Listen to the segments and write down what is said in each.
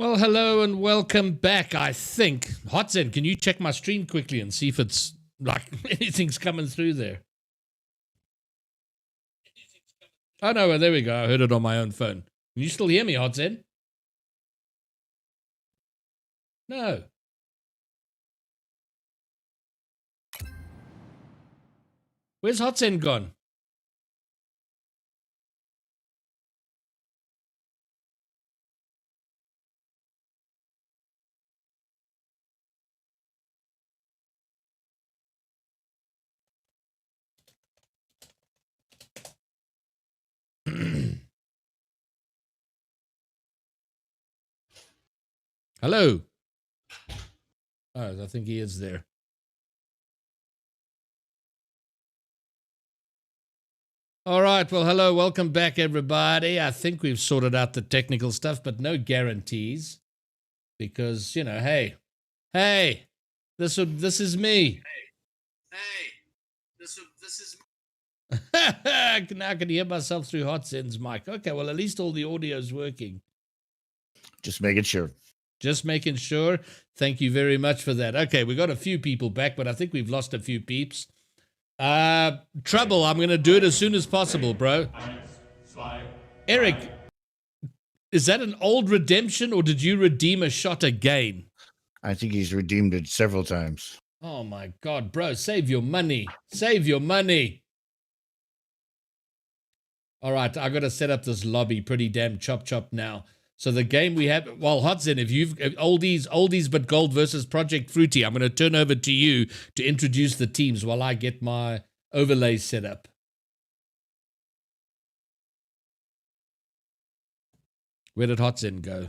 Well, hello and welcome back, I think. Hotzen, can you check my stream quickly and see if it's like anything's coming through there? Oh, no, well, there we go. I heard it on my own phone. Can you still hear me, Hotzen? No. Where's Hotzen gone? Hello. Oh, I think he is there. All right. Well, hello. Welcome back, everybody. I think we've sorted out the technical stuff, but no guarantees because, you know, hey, this is me. Hey, this is me. Now I can hear myself through Hotzen's mic. Okay, well, at least all the audio's working. Just making sure. Just making sure. Thank you very much for that. Okay, we got a few people back, but I think we've lost a few peeps. Trouble, I'm going to do it as soon as possible, bro. Eric, is that an old redemption or did you redeem a shot again? I think he's redeemed it several times. Oh my God, bro, save your money. Save your money. All right, I got to set up this lobby pretty damn chop now. So the game we have, well, Hotzen, if you've oldies but gold versus Project Fruity, I'm going to turn over to you to introduce the teams while I get my overlays set up. Where did Hotzen go?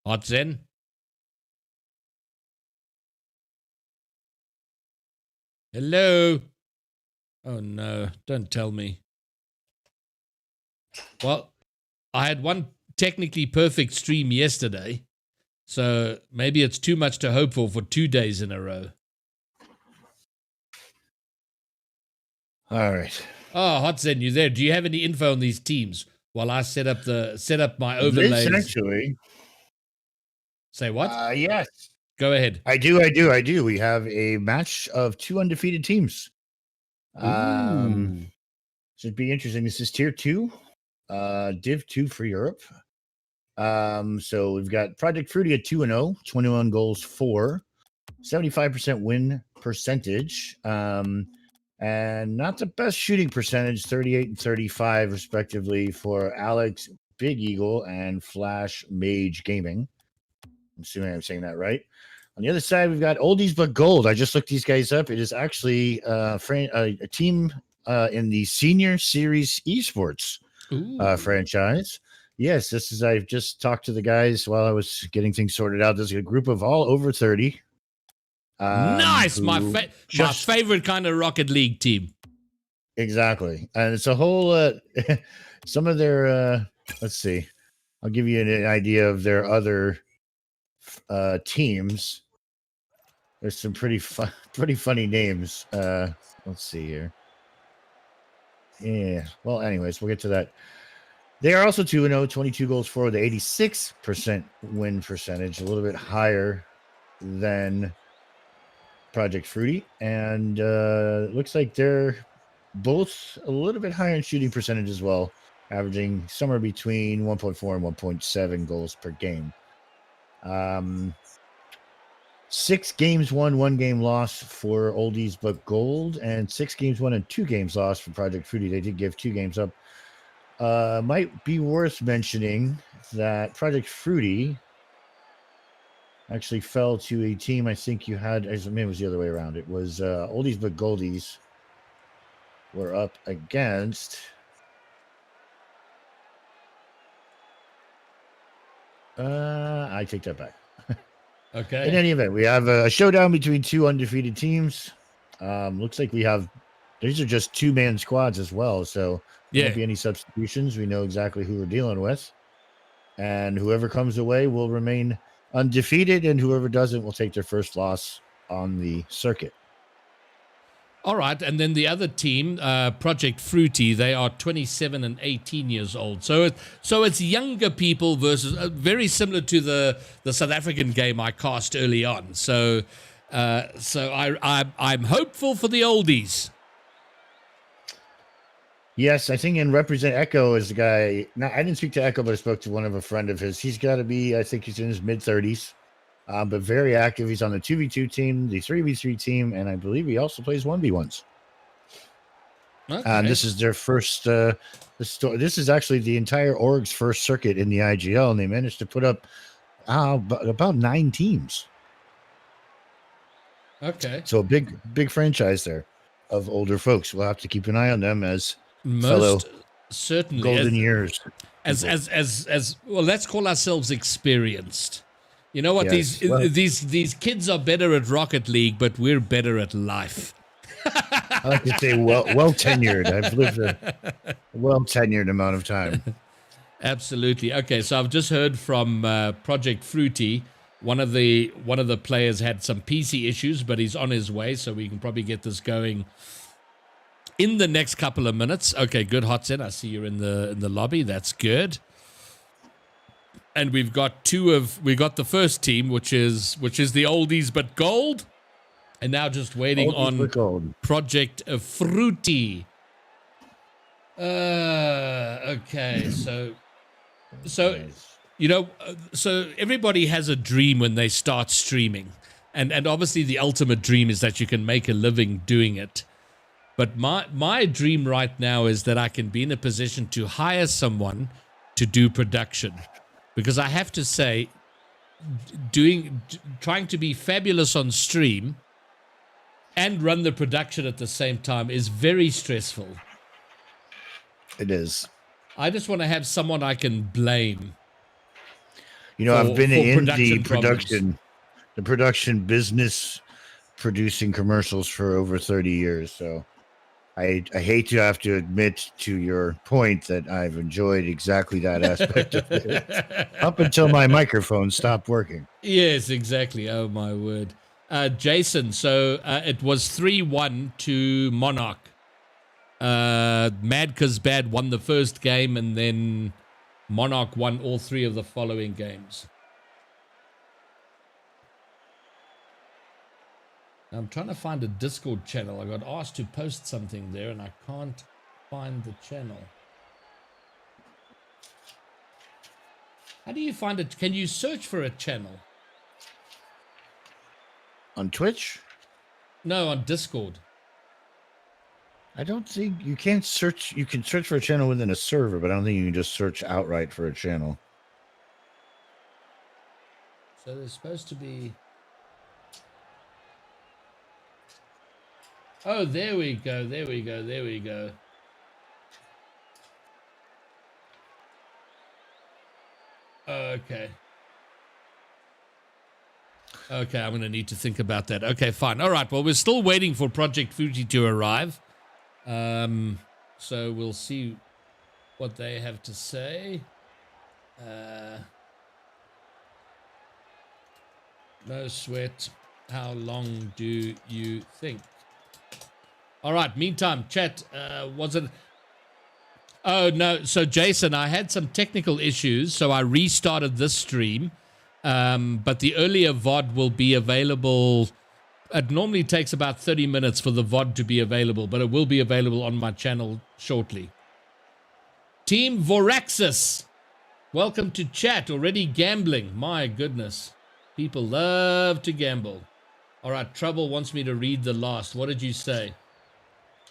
Hotzen? Hello? Oh no, don't tell me. Well, I had one technically perfect stream yesterday, so maybe it's too much to hope for 2 days in a row. All right. Oh, Hotzen, you there? Do you have any info on these teams while I set up my overlays? This actually. Say what? Yes. Go ahead. I do. We have a match of 2 undefeated teams. Should be interesting. This is tier 2. Div 2 for Europe. So we've got Project Fruity at 2-0, 21 goals for, 75% win percentage. And not the best shooting percentage, 38 and 35 respectively for Alex Big Eagle and Flash Mage Gaming. I'm assuming I'm saying that right. On the other side, we've got Oldies But Gold. I just looked these guys up. It is actually a team in the Senior Series Esports franchise. Yes, this is. I've just talked to the guys while I was getting things sorted out. There's a group of all over 30. Nice, my favorite kind of Rocket League team. Exactly, and it's a whole. Some of their. Let's see. I'll give you an idea of their other teams. There's some pretty funny names. Let's see here. Yeah. Well, anyways, we'll get to that. They are also 2-0, 22 goals for, with 86% win percentage, a little bit higher than Project Fruity, and it looks like they're both a little bit higher in shooting percentage as well, averaging somewhere between 1.4 and 1.7 goals per game. 6 games won, 1 game lost for Oldies But Gold, and 6 games won and 2 games lost for Project Fruity. They did give 2 games up. Might be worth mentioning that Project Fruity actually fell to a team I think you had, maybe it was the other way around. It was Oldies But Goldies were up against I take that back. Okay. In any event, we have a showdown between 2 undefeated teams. Looks like these are just 2-man squads as well, so there won't be any substitutions. We know exactly who we're dealing with, and whoever comes away will remain undefeated, and whoever doesn't will take their first loss on the circuit. All right, and then the other team, Project Fruity, they are 27 and 18 years old. So it's younger people versus very similar to the South African game I cast early on. So I'm hopeful for the oldies. Yes, I think in Represent Echo is the guy. Now, I didn't speak to Echo, but I spoke to a friend of his. He's got to be, I think he's in his mid-30s, but very active. He's on the 2v2 team, the 3v3 team, and I believe he also plays 1v1s. Okay. This is their first. This is actually the entire org's first circuit in the IGL, and they managed to put up about 9 teams. Okay. So a big franchise there of older folks. We'll have to keep an eye on them as Most fellow certainly golden years. As well, let's call ourselves experienced. You know what? Yes. These kids are better at Rocket League, but we're better at life. I like to say well tenured. I've lived a well tenured amount of time. Absolutely. Okay, so I've just heard from Project Fruity. One of the players had some PC issues, but he's on his way, so we can probably get this going in the next couple of minutes. Okay, good, Hotsen. I see you're in the lobby. That's good. And we got the first team, which is the oldies but gold. And now just waiting on Project Fruity. Okay, so so everybody has a dream when they start streaming, and obviously the ultimate dream is that you can make a living doing it. But my dream right now is that I can be in a position to hire someone to do production, because I have to say, trying to be fabulous on stream and run the production at the same time is very stressful. It is. I just want to have someone I can blame. I've been in the production business, producing commercials for over 30 years. So I hate to have to admit to your point that I've enjoyed exactly that aspect of it up until my microphone stopped working. Yes, exactly. Oh, my word. Jason, so it was 3-1 to Monarch. Mad 'Cause Bad won the first game, and then Monarch won all 3 of the following games. I'm trying to find a Discord channel. I got asked to post something there, and I can't find the channel. How do you find it? Can you search for a channel? On Twitch? No, on Discord. I don't think you can search. You can search for a channel within a server, but I don't think you can just search outright for a channel. So there's supposed to be... Oh, there we go. There we go. There we go. Okay. Okay, I'm going to need to think about that. Okay, fine. All right, well, we're still waiting for Project Fuji to arrive. So we'll see what they have to say. No sweat. How long do you think? All right, meantime, chat, was it... Oh, no. So, Jason, I had some technical issues, so I restarted this stream. But the earlier VOD will be available. It normally takes about 30 minutes for the VOD to be available, but it will be available on my channel shortly. Team Voraxis, welcome to chat. Already gambling. My goodness. People love to gamble. All right, Trouble wants me to read the last. What did you say?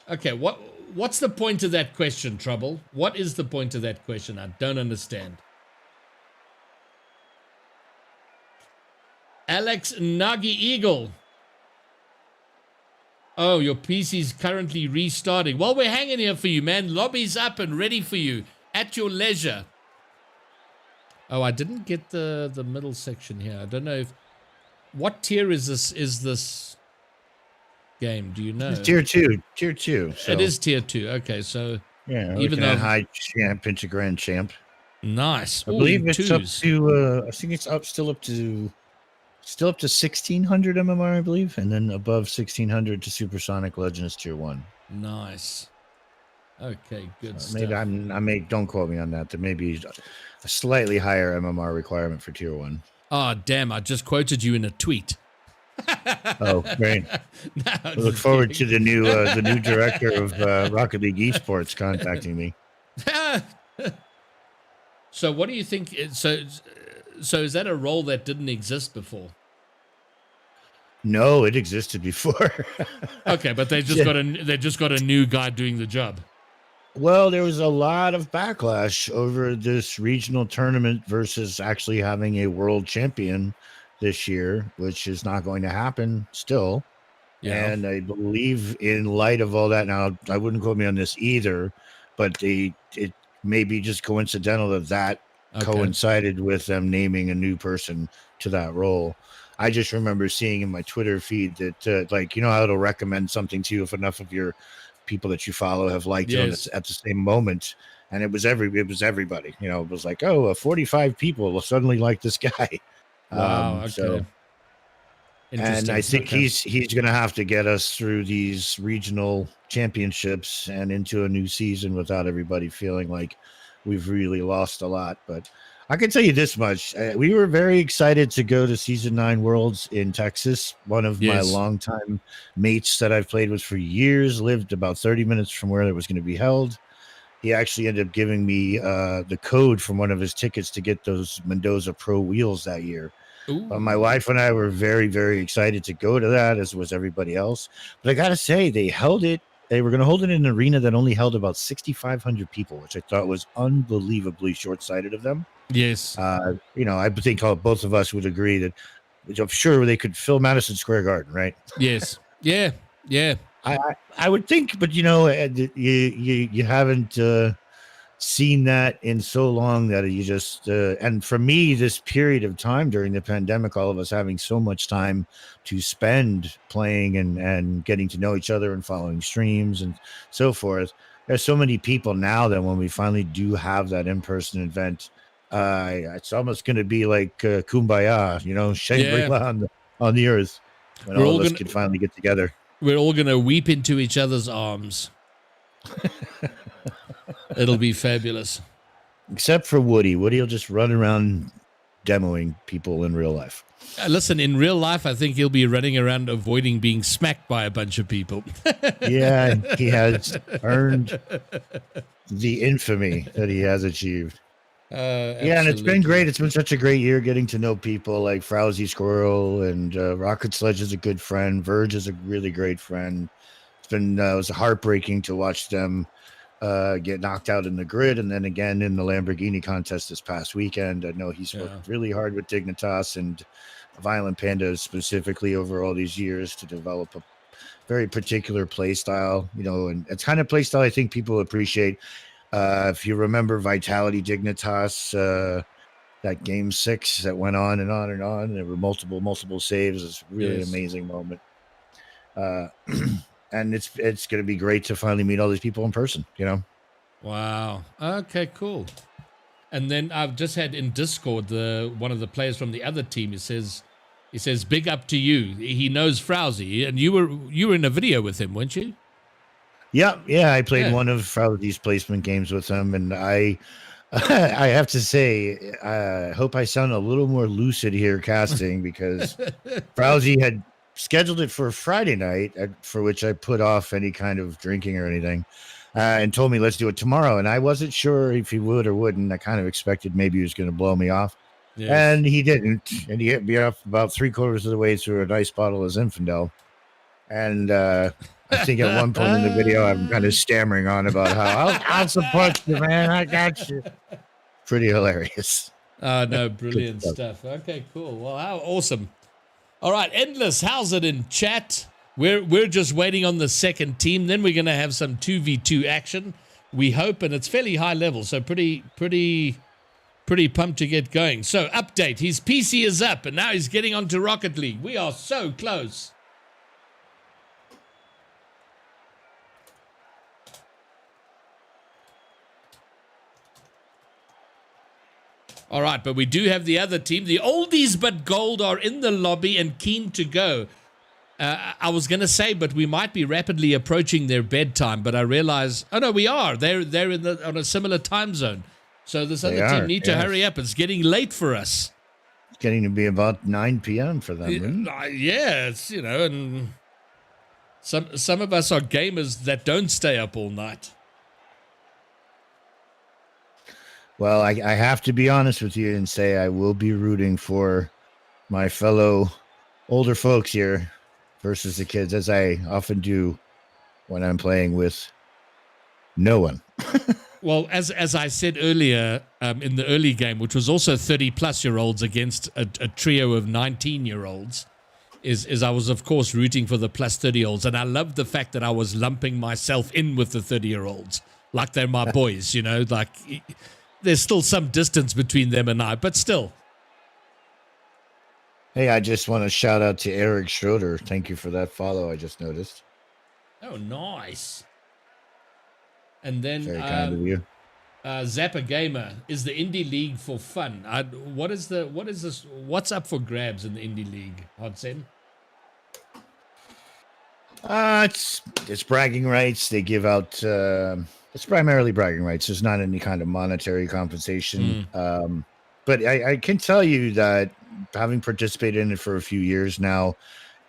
Okay, what's the point of that question, Trouble? What is the point of that question? I don't understand. Alex Nagi Eagle. Oh, your PC's currently restarting. Well, we're hanging here for you, man. Lobby's up and ready for you at your leisure. Oh, I didn't get the middle section here. I don't know if... What tier is this game? Do you know? It's tier 2. Tier 2. So. It is tier 2. Okay, so... Yeah, even though high champ into grand champ. Nice. I believe it's up to... I think it's still up to still up to 1600 MMR, I believe, and then above 1600 to Supersonic Legends Tier 1. Nice. Okay, good Maybe stuff. I may, don't quote me on that. There may be a slightly higher MMR requirement for Tier 1. Oh, damn, I just quoted you in a tweet. Oh, great. No, I look just forward kidding. to the new director of Rocket League Esports contacting me. So what do you think? So is that a role that didn't exist before? No, it existed before. Okay, but they just got a new guy doing the job. Well, there was a lot of backlash over this regional tournament versus actually having a world champion this year, which is not going to happen still. Yeah. And I believe, in light of all that, now I wouldn't quote me on this either, but it may be just coincidental that coincided with them naming a new person to that role. I just remember seeing in my Twitter feed that, like, you know how it'll recommend something to you if enough of your people that you follow have liked it at the same moment, and it was everybody. You know, it was like, oh, 45 people will suddenly like this guy. Wow. Okay. So. And Interesting. I think he's going to have to get us through these regional championships and into a new season without everybody feeling like we've really lost a lot. But I can tell you this much: we were very excited to go to Season 9 Worlds in Texas. One of my longtime mates that I've played with for years lived about 30 minutes from where it was going to be held. He actually ended up giving me the code from one of his tickets to get those Mendoza Pro wheels that year. My wife and I were very, very excited to go to that, as was everybody else. But I got to say, they held it. They were going to hold it in an arena that only held about 6,500 people, which I thought was unbelievably short-sighted of them. Yes. You know, I think both of us would agree that I'm sure they could fill Madison Square Garden, right? Yes. Yeah. Yeah. I would think, but you know, you haven't seen that in so long that you just and for me, this period of time during the pandemic, all of us having so much time to spend playing and getting to know each other and following streams and so forth, there's so many people now that when we finally do have that in-person event, it's almost going to be like kumbaya, you know, Shangri-La on the earth, when all of us could finally get together. We're all gonna weep into each other's arms. It'll be fabulous. Except for Woody. Woody will just run around demoing people in real life. Listen, in real life, I think he'll be running around avoiding being smacked by a bunch of people. Yeah, he has earned the infamy that he has achieved. Yeah, and it's been great. It's been such a great year getting to know people like Frowsy Squirrel, and Rocket Sledge is a good friend. Verge is a really great friend. It's been it was heartbreaking to watch them get knocked out in the grid, and then again in the Lamborghini contest this past weekend. I know he's worked really hard with Dignitas and Violent Panda specifically over all these years to develop a very particular play style, you know, and it's kind of play style I think people appreciate. If you remember Vitality Dignitas, that game 6 that went on and on and on, and there were multiple saves. It's really an amazing moment. And it's going to be great to finally meet all these people in person, you know? Wow. Okay, cool. And then I've just had in Discord one of the players from the other team. He says, "Big up to you." He knows Frowsy, and you were in a video with him, weren't you? Yeah. I played one of Frowsy's placement games with him, and I have to say, I hope I sound a little more lucid here casting, because Frowsy had scheduled it for Friday night, for which I put off any kind of drinking or anything, and told me let's do it tomorrow. And I wasn't sure if he would or wouldn't. I kind of expected maybe he was going to blow me off. Yes. And he didn't. And he hit me off about 3/4 of the way through a nice bottle of Zinfandel. And I think at one point in the video, I'm kind of stammering on about how I'll support you, man. I got you. Pretty hilarious. No, brilliant stuff. Okay, cool. Well, how awesome. All right, Endless, how's it in chat? We're just waiting on the second team. Then we're going to have some 2v2 action, we hope, and it's fairly high level, so pretty pumped to get going. So, update, his PC is up, and now he's getting onto Rocket League. We are so close. All right, but we do have the other team. The oldies but gold are in the lobby and keen to go. I was going to say, but we might be rapidly approaching their bedtime, but I realize, oh no, we are. They're on a similar time zone. So this other team need to hurry up. It's getting late for us. It's getting to be about 9 p.m. for them. Yeah, it's, and some of us are gamers that don't stay up all night. Well, I have to be honest with you and say I will be rooting for my fellow older folks here versus the kids, as I often do when I'm playing with no one. Well, as I said earlier in the early game, which was also 30-plus-year-olds against a trio of 19-year-olds, is I was, of course, rooting for the plus 30-year-olds. And I loved the fact that I was lumping myself in with the 30-year-olds. Like they're my boys, like there's still some distance between them and I, but still. Hey, I just want to shout out to Eric Schroeder. Thank you for that follow. I just noticed. Oh, nice. And then very kind of you. Zappa Gamer, is the Indie League for fun? What's up for grabs in the Indie League, Hodson? It's bragging rights. They give out. It's primarily bragging rights. There's not any kind of monetary compensation. But I can tell you that having participated in it for a few years now,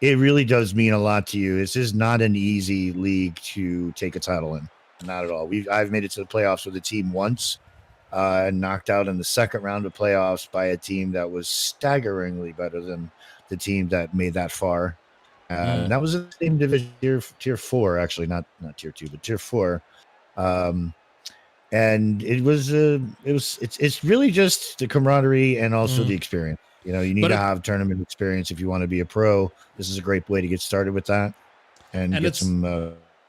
it really does mean a lot to you. This is not an easy league to take a title in. Not at all. I've made it to the playoffs with a team once, and knocked out in the second round of playoffs by a team that was staggeringly better than the team that made that far. And that was in the same division, tier 4, actually, not tier 2, but tier 4. And it's really just the camaraderie and also the experience. You need to have tournament experience if you want to be a pro. This is a great way to get started with that and get some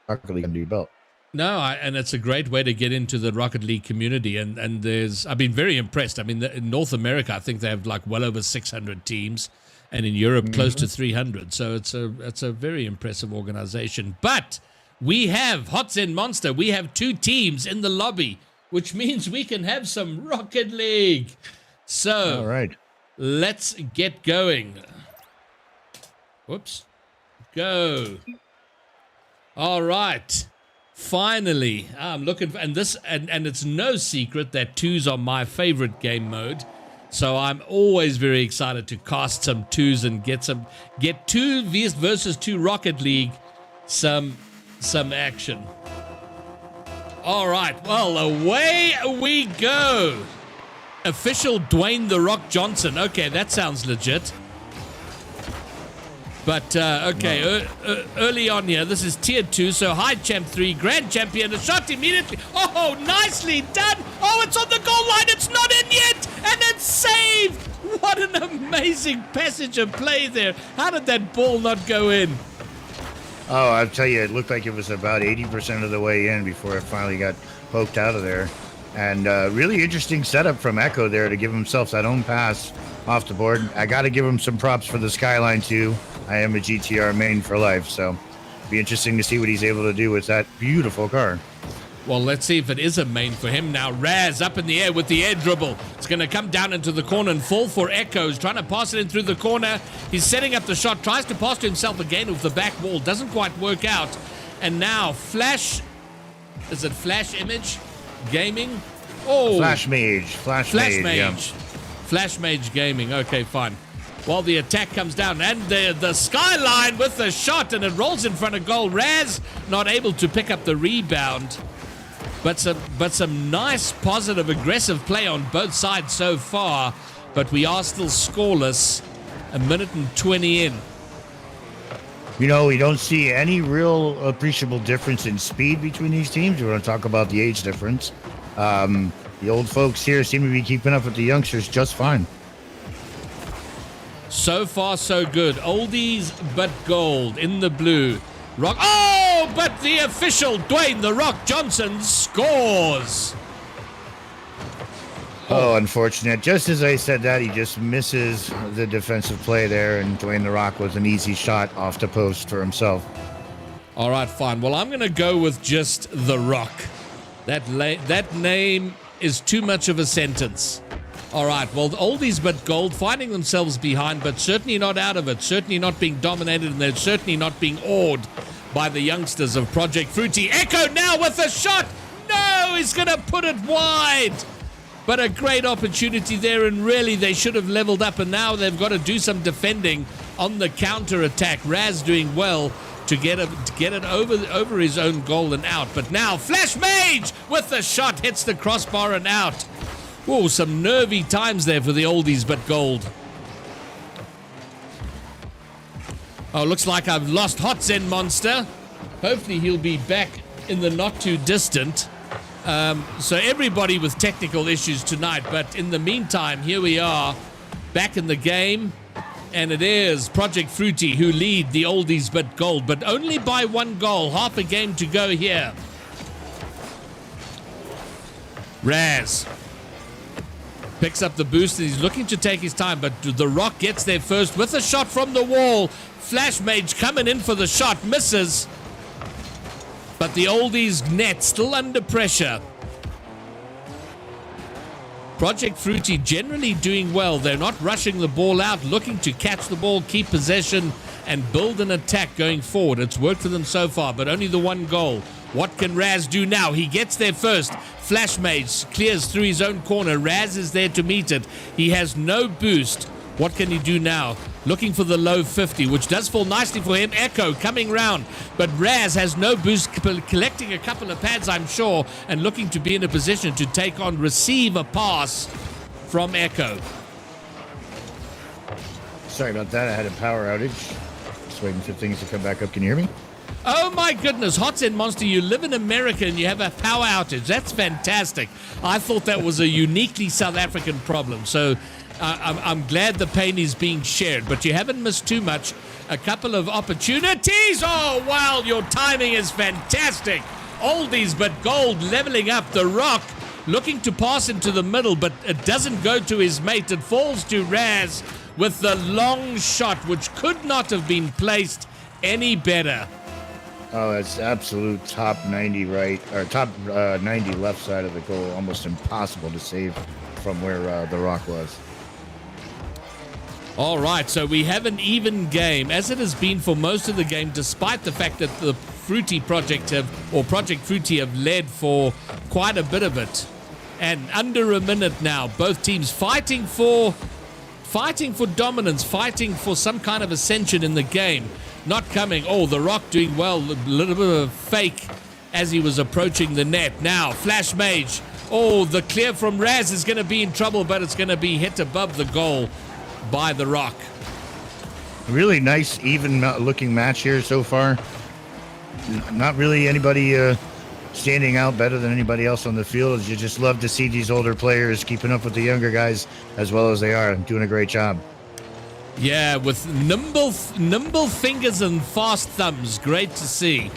Rocket League under your belt. No, and it's a great way to get into the Rocket League community. And I've been very impressed. I mean, in North America, I think they have like well over 600 teams, and in Europe, close to 300. So it's a very impressive organization. But we have Hotzen Monster. We have 2 teams in the lobby, which means we can have some Rocket League. So, all right, let's get going. Whoops. Go. All right. Finally, I'm looking for, and it's no secret that 2s are my favorite game mode. So I'm always very excited to cast some 2s and get 2 versus 2 Rocket League, some action. All right, well, away we go. Official Dwayne "The Rock" Johnson. Okay, that sounds legit. But, okay, early on here, this is Tier 2, so High Champ 3, Grand Champion, a shot immediately. Oh, nicely done. Oh, it's on the goal line. It's not in yet, and it's saved. What an amazing passage of play there. How did that ball not go in? Oh, I'll tell you, it looked like it was about 80% of the way in before it finally got poked out of there. And really interesting setup from Echo there to give himself that own pass off the board. I got to give him some props for the Skyline, too. I am a GTR main for life, so it'll be interesting to see what he's able to do with that beautiful car. Well, let's see if it is a main for him now. Raz up in the air with the air dribble. It's going to come down into the corner and fall for Echoes. Trying to pass it in through the corner. He's setting up the shot. Tries to pass to himself again with the back wall. Doesn't quite work out. And now Flash. Is it Flash Image Gaming? Oh, Flash Mage. Flash Mage. Yeah. Flash Mage Gaming. Okay, fine. Well, the attack comes down, and the Skyline with the shot, and it rolls in front of goal. Raz not able to pick up the rebound, but some nice, positive, aggressive play on both sides so far. But we are still scoreless. 1:20 in. We don't see any real appreciable difference in speed between these teams. We're going to talk about the age difference. The old folks here seem to be keeping up with the youngsters just fine. So far, so good. Oldies but gold in the blue. Rock. Oh, but the official Dwayne "The Rock" Johnson scores. Oh, unfortunate. Just as I said that, he just misses the defensive play there, and Dwayne "The Rock" was an easy shot off the post for himself. All right, fine. Well, I'm going to go with just "The Rock." That name is too much of a sentence. All right, well, the oldies but gold, finding themselves behind, but certainly not out of it, certainly not being dominated, and they're certainly not being awed by the youngsters of Project Fruity. Echo now with a shot. No, he's going to put it wide. But a great opportunity there, and really they should have leveled up, and now they've got to do some defending on the counter attack. Raz doing well to get it over his own goal and out. But now Flash Mage with the shot hits the crossbar and out. Oh, some nervy times there for the oldies but gold. Oh, looks like I've lost Hot Zen Monster. Hopefully he'll be back in the not too distant. So everybody with technical issues tonight, but in the meantime, here we are back in the game, and it is Project Fruity who lead the oldies but gold, but only by 1 goal. Half a game to go here. Raz picks up the boost, and he's looking to take his time, but the Rock gets there first with a shot from the wall. Flash Mage coming in for the shot, misses. But the oldies net still under pressure. Project Fruity generally doing well. They're not rushing the ball out, looking to catch the ball, keep possession, and build an attack going forward. It's worked for them so far, but only the 1 goal. What can Raz do now? He gets there first. Flash Mage clears through his own corner. Raz is there to meet it. He has no boost. What can he do now? Looking for the low 50, which does fall nicely for him. Echo coming round, but Raz has no boost, collecting a couple of pads, I'm sure, and looking to be in a position to receive a pass from Echo. Sorry about that. I had a power outage. Just waiting for things to come back up. Can you hear me? Oh my goodness, Hot Zen Monster, you live in America and you have a power outage. That's fantastic. I thought that was a uniquely South African problem. So I'm glad the pain is being shared, but you haven't missed too much. A couple of opportunities. Oh, wow, your timing is fantastic. Oldies but gold leveling up. The Rock looking to pass into the middle, but it doesn't go to his mate. It falls to Raz with the long shot, which could not have been placed any better. Oh, that's absolute top 90 right, or top 90 left side of the goal. Almost impossible to save from where the Rock was. All right, so we have an even game, as it has been for most of the game, despite the fact that the Project Fruity have led for quite a bit of it. And under a minute now, both teams fighting for dominance, fighting for some kind of ascension in the game. Not coming. Oh, the Rock doing well, a little bit of a fake as he was approaching the net. Now, Flash Mage. Oh, the clear from Raz is going to be in trouble, but it's going to be hit above the goal by the Rock. Really nice, even looking match here so far. Not really anybody standing out better than anybody else on the field. You just love to see these older players keeping up with the younger guys as well as they are, doing a great job. Yeah, with nimble fingers and fast thumbs. Great to see.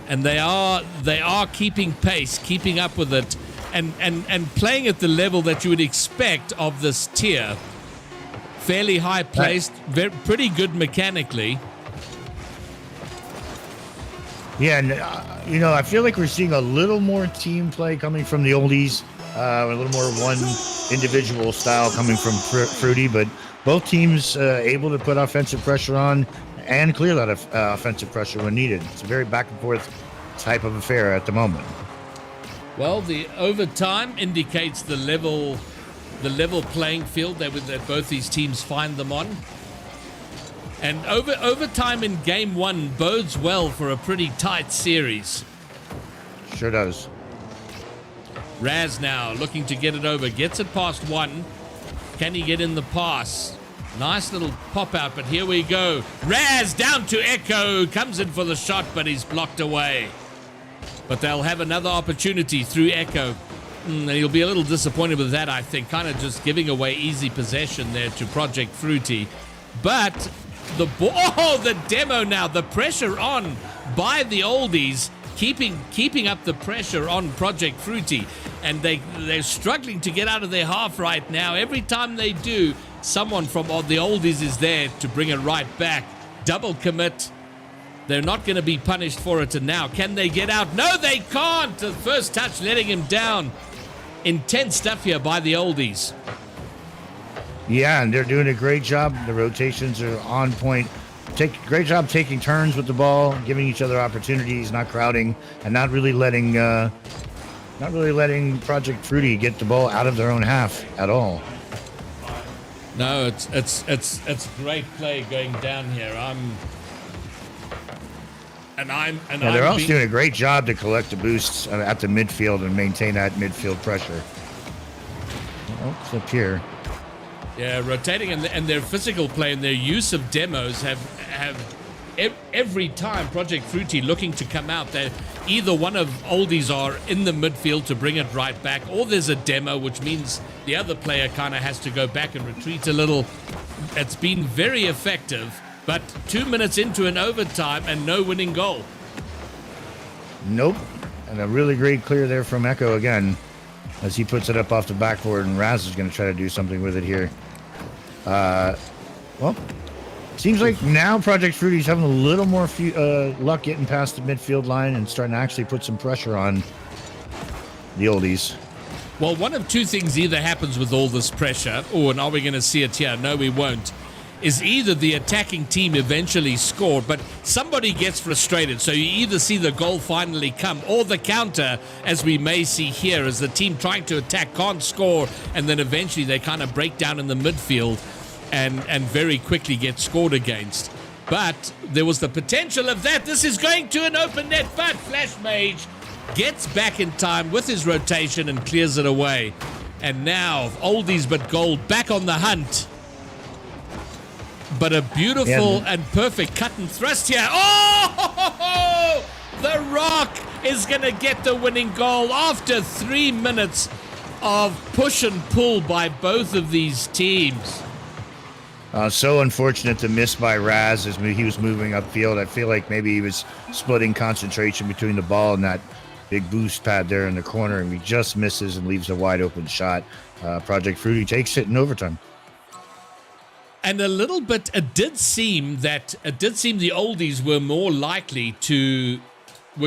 And they are keeping pace, keeping up with it, and playing at the level that you would expect of this tier. Fairly high placed, pretty good mechanically. Yeah, and I feel like we're seeing a little more team play coming from the oldies, a little more one individual style coming from Fruity, but both teams able to put offensive pressure on and clear that offensive pressure when needed. It's a very back and forth type of affair at the moment. Well, the overtime indicates the level playing field that both these teams find them on. And overtime in game 1 bodes well for a pretty tight series. Sure does. Raz now looking to get it over. Gets it past 1. Can he get in the pass? Nice little pop out, but here we go. Raz down to Echo. Comes in for the shot, but he's blocked away. But they'll have another opportunity through Echo. And he'll be a little disappointed with that, I think. Kind of just giving away easy possession there to Project Fruity. But the demo now. The pressure on by the oldies. Keeping up the pressure on Project Fruity. And they're struggling to get out of their half right now. Every time they do, someone from the oldies is there to bring it right back. Double commit. They're not going to be punished for it. And now, can they get out? No, they can't. The first touch letting him down. Intense stuff here by the oldies. Yeah, and they're doing a great job. The rotations are on point. Great job taking turns with the ball, giving each other opportunities, not crowding, and not really letting Project Fruity get the ball out of their own half at all. No, it's great play going down here. They're also doing a great job to collect the boosts at the midfield and maintain that midfield pressure. Oh, it's up here. Yeah, rotating and their physical play and their use of demos have every time Project Fruity looking to come out, that either one of oldies are in the midfield to bring it right back, or there's a demo, which means the other player kind of has to go back and retreat a little. It's been very effective, but 2 minutes into an overtime and no winning goal. Nope. And a really great clear there from Echo again, as he puts it up off the backboard, and Raz is going to try to do something with it here. Well, seems like now Project Fruity's having a little more luck getting past the midfield line and starting to actually put some pressure on the oldies. Well, one of two things either happens with all this pressure, and are we going to see it here? No, we won't. Is either the attacking team eventually scored, but somebody gets frustrated. So you either see the goal finally come, or the counter, as we may see here, as the team trying to attack can't score, and then eventually they kind of break down in the midfield and very quickly get scored against. But there was the potential of that. This is going to an open net, but Flash Mage gets back in time with his rotation and clears it away. And now, oldies but gold back on the hunt. But a beautiful and perfect cut and thrust here. Oh! The Rock is going to get the winning goal after 3 minutes of push and pull by both of these teams. So unfortunate to miss by Raz as he was moving upfield. I feel like maybe he was splitting concentration between the ball and that big boost pad there in the corner, and he just misses and leaves a wide open shot. Project Fruity takes it in overtime. And a little bit, it did seem the oldies were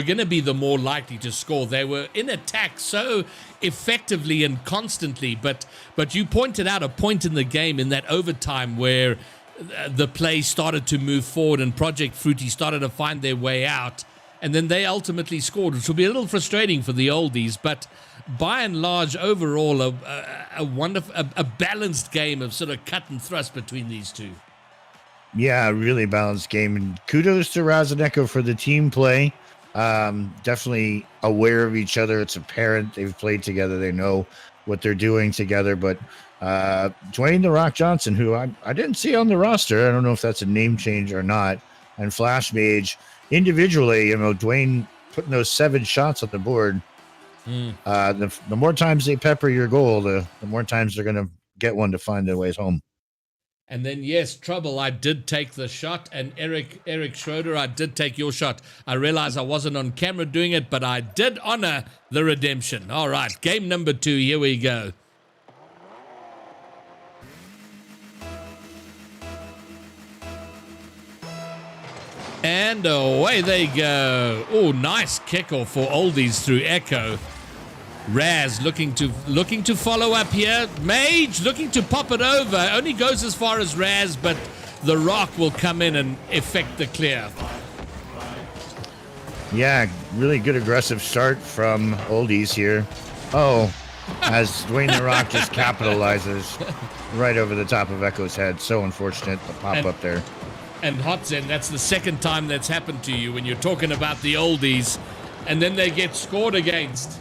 going to be the more likely to score. They were in attack so effectively and constantly, but you pointed out a point in the game in that overtime where the play started to move forward and Project Fruity started to find their way out, and then they ultimately scored, which will be a little frustrating for the oldies, but by and large, overall, a wonderful, a balanced game of sort of cut and thrust between these two. Yeah, really balanced game, and kudos to Raz and Echo for the team play. Definitely aware of each other. It's apparent they've played together. They know what they're doing together. But Dwayne "The Rock" Johnson, who I didn't see on the roster, I don't know if that's a name change or not, and Flash Mage individually, Dwayne putting those 7 shots on the board. The more times they pepper your goal, the more times they're going to get one to find their ways home. And then, yes, Trouble, I did take the shot. And Eric Schroeder, I did take your shot. I realized I wasn't on camera doing it, but I did honor the redemption. All right, game number 2, here we go. And away they go. Oh, nice kickoff for oldies through Echo. Raz looking to follow up here. Mage looking to pop it over. Only goes as far as Raz, but the Rock will come in and effect the clear. Yeah, really good aggressive start from oldies here. Oh, as Dwayne "The Rock" just capitalizes right over the top of Echo's head. So unfortunate, the pop up there. And Hotzen, that's the second time that's happened to you when you're talking about the oldies, and then they get scored against.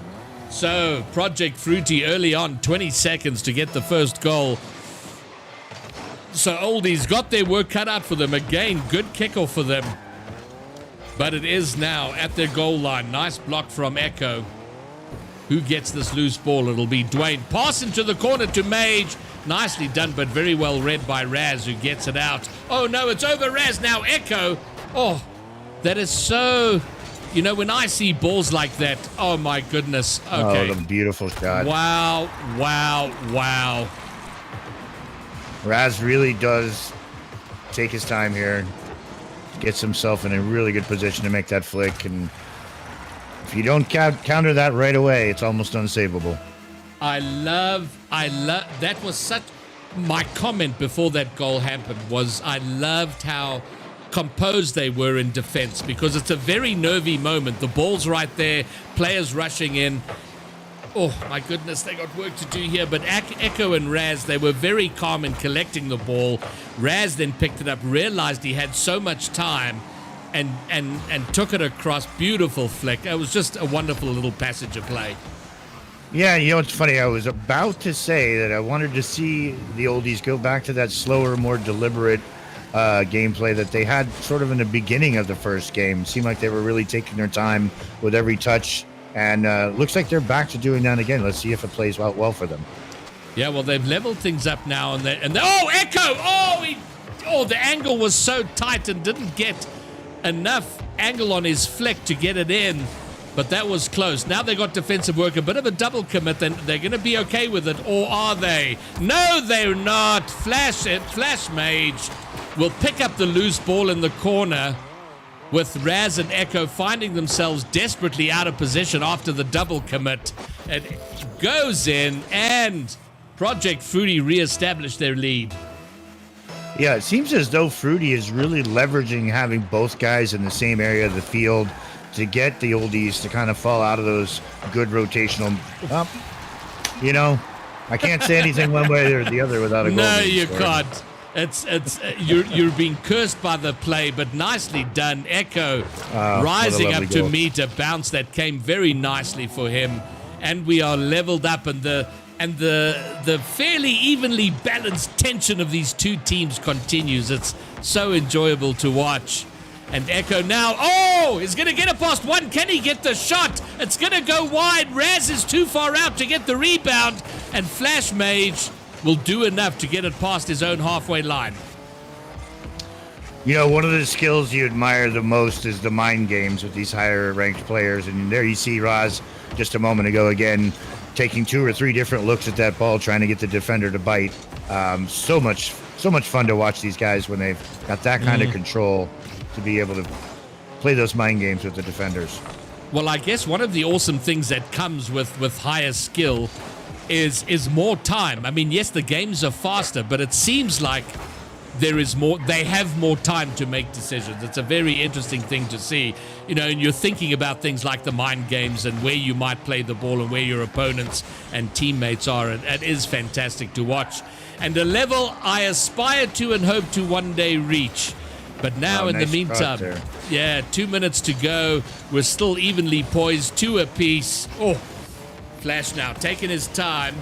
So, Project Fruity early on, 20 seconds to get the first goal. So, oldies got their work cut out for them. Again, good kickoff for them. But it is now at their goal line. Nice block from Echo. Who gets this loose ball? It'll be Dwayne. Pass into the corner to Mage. Nicely done, but very well read by Raz, who gets it out. Oh, no, it's over Raz now. Echo. Oh, that is so... when I see balls like that, oh my goodness. Okay. Oh, the beautiful shot. Wow, wow, wow. Raz really does take his time here, gets himself in a really good position to make that flick, and if you don't counter that right away, it's almost unsavable. I love, that was such, my comment before that goal happened was I loved how composed they were in defense, because it's a very nervy moment. The ball's right there, players rushing in. Oh my goodness, they got work to do here. But Echo and Raz, they were very calm in collecting the ball. Raz then picked it up, realized he had so much time, and took it across. Beautiful flick. It was just a wonderful little passage of play. Yeah, you know, it's funny. I was about to say that I wanted to see the oldies go back to that slower, more deliberate gameplay that they had sort of in the beginning of the first game. It seemed like they were really taking their time with every touch, and looks like they're back to doing that again. Let's see if it plays out well for them. Yeah, well, they've leveled things up now, and oh, Echo! Oh, the angle was so tight and didn't get enough angle on his flick to get it in. But that was close. Now they got defensive work, a bit of a double commit, and they're going to be okay with it, or are they? No, they're not. Flash Mage will pick up the loose ball in the corner, with Raz and Echo finding themselves desperately out of position after the double commit. It goes in, and Project Fruity reestablished their lead. Yeah, it seems as though Fruity is really leveraging having both guys in the same area of the field to get the oldies to kind of fall out of those good rotational. You know, I can't say anything one way or the other without a goal. No, you can't. It's you're being cursed by the play, but nicely done. Echo rising up to meet a bounce that came very nicely for him, and we are leveled up, and the fairly evenly balanced tension of these two teams continues. It's so enjoyable to watch. And Echo now, is going to get it past one. Can he get the shot? It's going to go wide. Raz is too far out to get the rebound, and Flash Mage will do enough to get it past his own halfway line. You know, one of the skills you admire the most is the mind games with these higher ranked players. And there you see Raz just a moment ago again, taking 2 or 3 different looks at that ball, trying to get the defender to bite. So much fun to watch these guys when they've got that kind of control to be able to play those mind games with the defenders. Well, I guess one of the awesome things that comes with higher skill is more time. I mean, yes, the games are faster, but it seems like there is more. They have more time to make decisions. It's a very interesting thing to see, you know. And you're thinking about things like the mind games and where you might play the ball and where your opponents and teammates are. And it is fantastic to watch, and a level I aspire to and hope to one day reach. But now, in the meantime, 2 minutes to go. We're still evenly poised, 2 apiece. Oh, Flash now taking his time.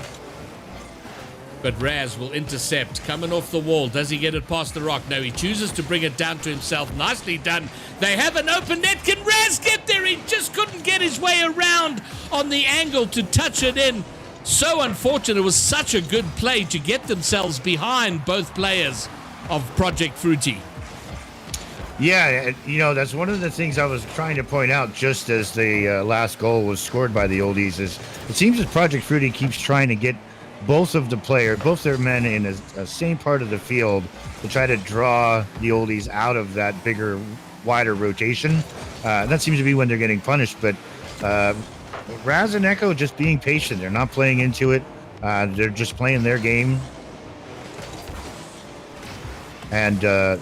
But Raz will intercept, coming off the wall. Does he get it past the rock? No, he chooses to bring it down to himself. Nicely done. They have an open net. Can Raz get there? He just couldn't get his way around on the angle to touch it in. So unfortunate. It was such a good play to get themselves behind both players of Project Fruity. Yeah, you know, that's one of the things I was trying to point out just as the last goal was scored by the oldies. Is it seems that Project Fruity keeps trying to get both their men in a same part of the field to try to draw the oldies out of that bigger, wider rotation. That seems to be when they're getting punished. But Raz and Echo just being patient. They're not playing into it. They're just playing their game. And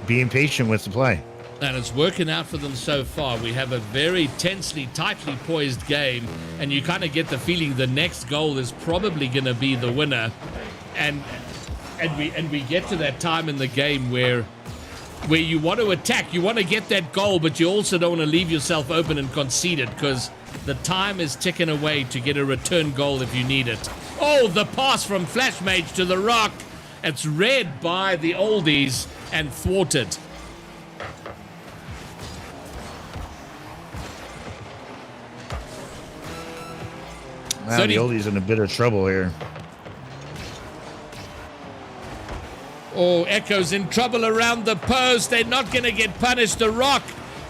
being patient with the play. And it's working out for them so far. We have a very tensely, tightly poised game, and you kind of get the feeling the next goal is probably going to be the winner. And we get to that time in the game where you want to attack, you want to get that goal, but you also don't want to leave yourself open and concede it, because the time is ticking away to get a return goal if you need it. Oh, the pass from Flash Mage to the rock. It's read by the oldies and thwarted. Wow, the oldies in a bit of trouble here. Oh, Echo's in trouble around the post. They're not going to get punished. The Rock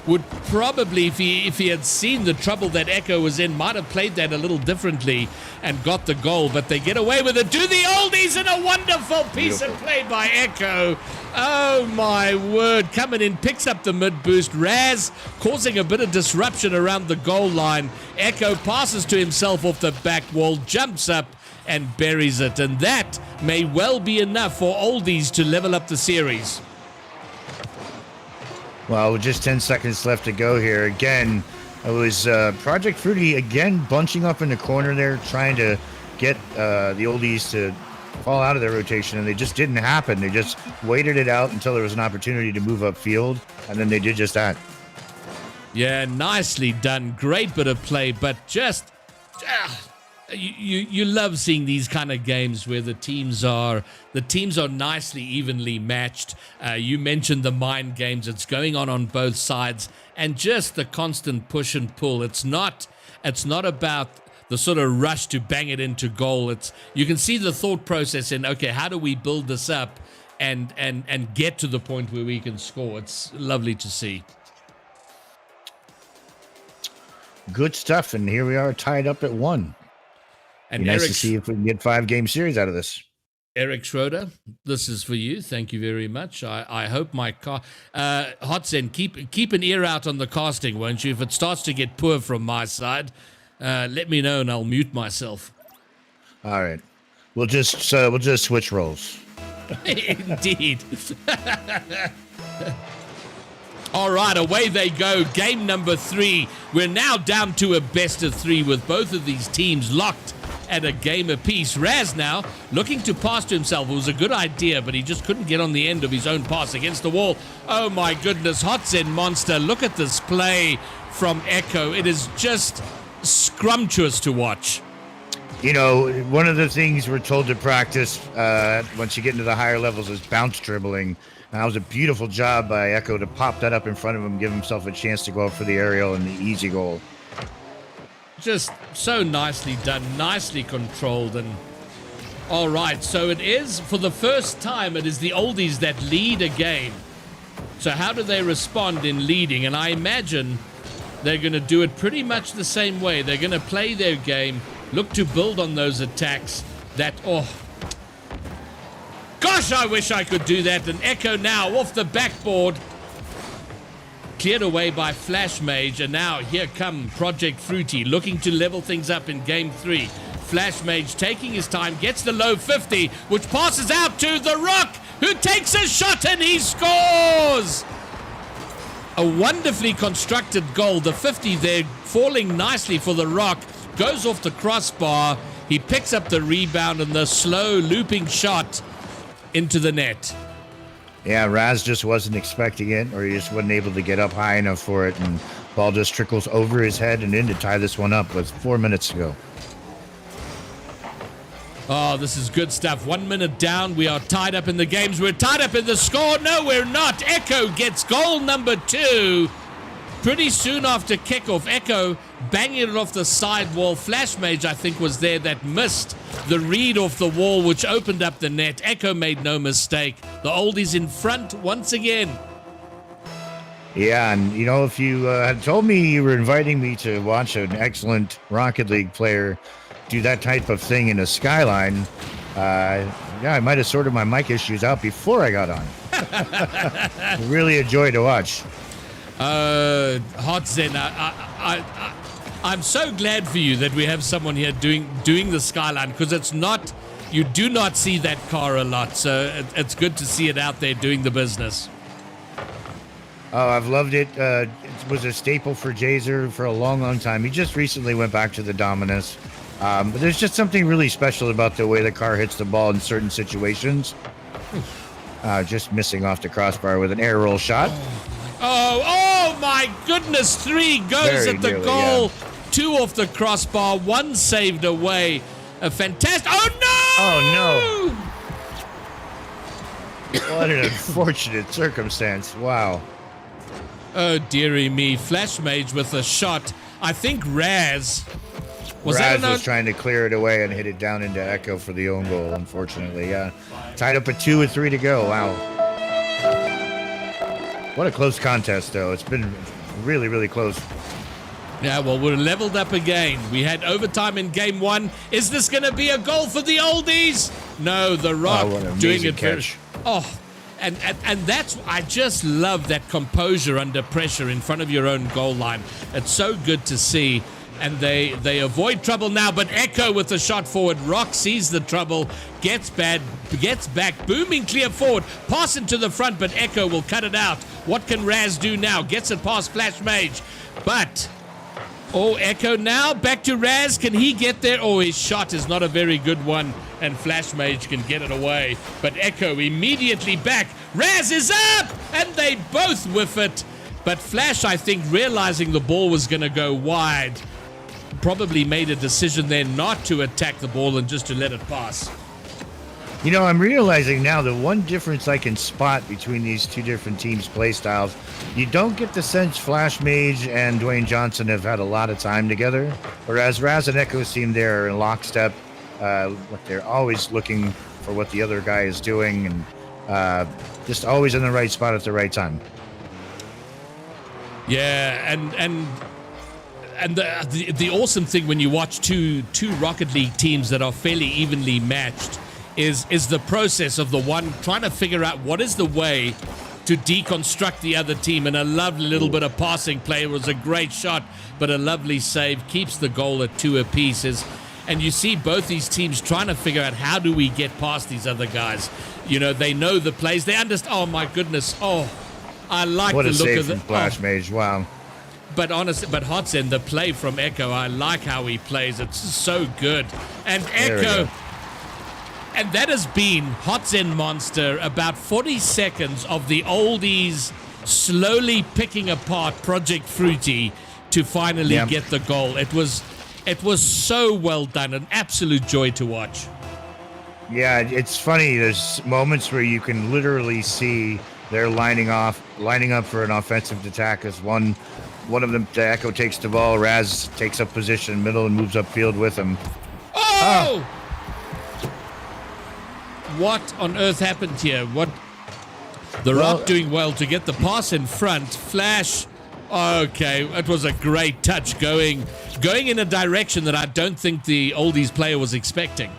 would probably, if he had seen the trouble that Echo was in, might have played that a little differently and got the goal, but they get away with it. Do the oldies, and a wonderful piece of play by Echo. Oh my word, coming in, picks up the mid boost. Raz causing a bit of disruption around the goal line. Echo passes to himself off the back wall, jumps up and buries it. And that may well be enough for Oldies to level up the series. Well, with just 10 seconds left to go here. Again, it was Project Fruity again bunching up in the corner there, trying to get the Oldies to fall out of their rotation, and they just didn't happen. They just waited it out until there was an opportunity to move upfield, and then they did just that. Yeah, nicely done. Great bit of play, but just you love seeing these kind of games where the teams are nicely evenly matched. You mentioned the mind games. It's going on both sides, and just the constant push and pull. It's not about the sort of rush to bang it into goal. You can see the thought process in, okay, how do we build this up and get to the point where we can score? It's lovely to see. Good stuff, and here we are tied up at 1. And Be nice to see if we can get 5-game series out of this. Eric Schroeder, this is for you. Thank you very much. I hope my car... Hotsen, keep an ear out on the casting, won't you? If it starts to get poor from my side, let me know and I'll mute myself. All right. We'll just switch roles. Indeed. All right, away they go. Game number 3. We're now down to a best of 3 with both of these teams locked at a game apiece. Raz now looking to pass to himself. It was a good idea, but he just couldn't get on the end of his own pass against the wall. Oh my goodness, Hotsen Monster. Look at this play from Echo. It is just scrumptious to watch. You know, one of the things we're told to practice once you get into the higher levels is bounce dribbling. And that was a beautiful job by Echo to pop that up in front of him, give himself a chance to go up for the aerial and the easy goal. Just so nicely done, nicely controlled. And all right, so it is, for the first time, it is the Oldies that lead a game. So how do they respond in leading? And I imagine they're going to do it pretty much the same way. They're going to play their game, look to build on those attacks that, gosh, I wish I could do that. And Echo now off the backboard. Cleared away by Flash Mage, and now here come Project Fruity looking to level things up in game 3. Flash Mage taking his time, gets the low 50, which passes out to The Rock, who takes a shot and he scores! A wonderfully constructed goal. The 50 there falling nicely for The Rock, goes off the crossbar. He picks up the rebound and the slow looping shot into the net. Yeah, Raz just wasn't expecting it, or he just wasn't able to get up high enough for it, and ball just trickles over his head and in to tie this one up with 4 minutes to go. Oh, this is good stuff. 1 minute down. We are tied up in the games. We're tied up in the score. No, we're not. Echo gets goal number 2. Pretty soon after kickoff, Echo banging it off the side wall. Flash Mage, I think, was there that missed the read off the wall, which opened up the net. Echo made no mistake. The Oldies in front once again. Yeah, and you know, if you had told me you were inviting me to watch an excellent Rocket League player do that type of thing in a skyline, I might have sorted my mic issues out before I got on. Really a joy to watch. Hot Zen, I'm so glad for you that we have someone here doing the skyline, because it's not, you do not see that car a lot, so it's good to see it out there doing the business. Oh, I've loved it. It was a staple for Jazer for a long, long time. He just recently went back to the Dominus. But there's just something really special about the way the car hits the ball in certain situations. Just missing off the crossbar with an air roll shot. Oh my goodness. 3 goes Very at the nearly, goal. yeah. 2 off the crossbar. 1 saved away. A fantastic. Oh no! Oh no! What an unfortunate circumstance. Wow. Oh dearie me. Flash Mage with a shot. I think Raz was trying to clear it away and hit it down into Echo for the own goal, unfortunately. Yeah. Tied up at 2 with 3 to go. Wow. What a close contest, though. It's been really, really close. Yeah, well, we're leveled up again. We had overtime in game 1. Is this going to be a goal for the Oldies? No, The Rock doing it catch. And that's, I just love that composure under pressure in front of your own goal line. It's so good to see. and they avoid trouble now. But Echo with the shot forward. Rock sees the trouble, gets back, booming clear forward, pass into the front, but Echo will cut it out. What can Raz do now? Gets it past Flash Mage, but Echo now back to Raz. Can he get there? His shot is not a very good one, and Flash Mage can get it away. But Echo immediately back. Raz is up, and they both whiff it. But Flash, I think, realizing the ball was going to go wide, probably made a decision there not to attack the ball and just to let it pass. You know, I'm realizing now the one difference I can spot between these two different teams' play styles, you don't get the sense Flash Mage and Dwayne Johnson have had a lot of time together, whereas Raz and Echo seem they're in lockstep. They're always looking for what the other guy is doing, and just always in the right spot at the right time. Yeah, and the awesome thing when you watch two Rocket League teams that are fairly evenly matched is the process of the one trying to figure out what is the way to deconstruct the other team. And a lovely little bit of passing play. It was a great shot, but a lovely save keeps the goal at 2 apiece. And you see both these teams trying to figure out how do we get past these other guys. You know, they know the plays. They understand. Oh, my goodness. Oh, I like the look of the Flash Mage. Wow. But honestly, Hotzen, the play from Echo, I like how he plays. It's so good. And Echo, and that has been Hotzen Monster, about 40 seconds of the oldies slowly picking apart Project Fruity to finally get the goal. It was so well done, an absolute joy to watch. Yeah, it's funny. There's moments where you can literally see they're lining up for an offensive attack as one of them. Echo takes the ball, Raz takes up position in the middle and moves upfield with him. Oh! What on earth happened here? Rock doing well to get the pass in front. Flash. Okay, it was a great touch going in a direction that I don't think the oldies player was expecting.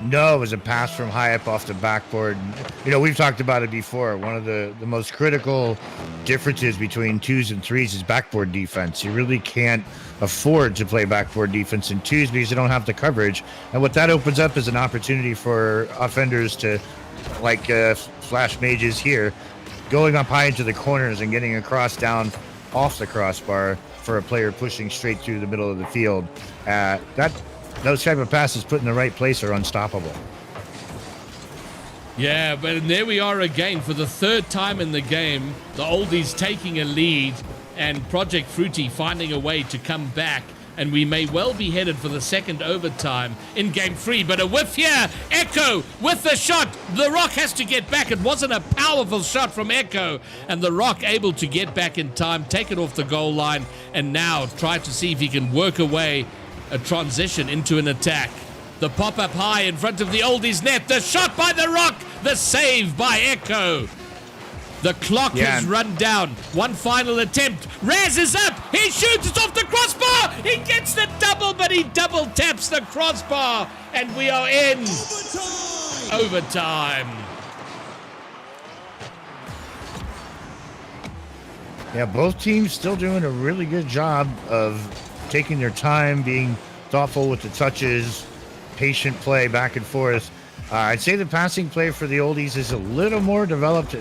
No, it was a pass from high up off the backboard. You know, we've talked about it before. One of the most critical differences between 2s and 3s is backboard defense. You really can't afford to play backboard defense in 2s because you don't have the coverage. And what that opens up is an opportunity for offenders to, like Flash Mages here, going up high into the corners and getting a cross down off the crossbar for a player pushing straight through the middle of the field. Those type of passes put in the right place are unstoppable. Yeah, but there we are again for the third time in the game. The oldies taking a lead and Project Fruity finding a way to come back. And we may well be headed for the second overtime in game 3. But a whiff here. Echo with the shot. The Rock has to get back. It wasn't a powerful shot from Echo. And the Rock able to get back in time, take it off the goal line, and now try to see if he can work away a transition into an attack. The pop-up high in front of the oldies net. The shot by the Rock. The save by Echo. The clock has run down. One final attempt. Raz is up. He shoots. It's off the crossbar. He gets the double, but he double taps the crossbar. And we are in overtime. Yeah, both teams still doing a really good job of taking their time, being thoughtful with the touches, patient play back and forth. I'd say the passing play for the oldies is a little more developed,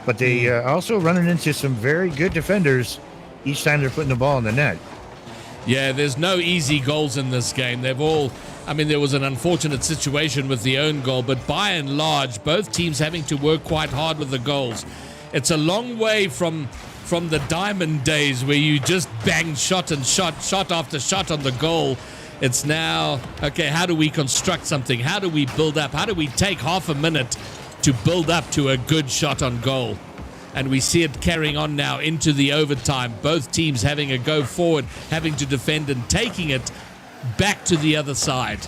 but they also running into some very good defenders each time they're putting the ball in the net. Yeah, there's no easy goals in this game. There was an unfortunate situation with the own goal, but by and large, both teams having to work quite hard with the goals. It's a long way from the diamond days where you just bang shot after shot on the goal. It's now, okay, how do we construct something? How do we build up? How do we take half a minute to build up to a good shot on goal? And we see it carrying on now into the overtime. Both teams having a go forward, having to defend and taking it back to the other side.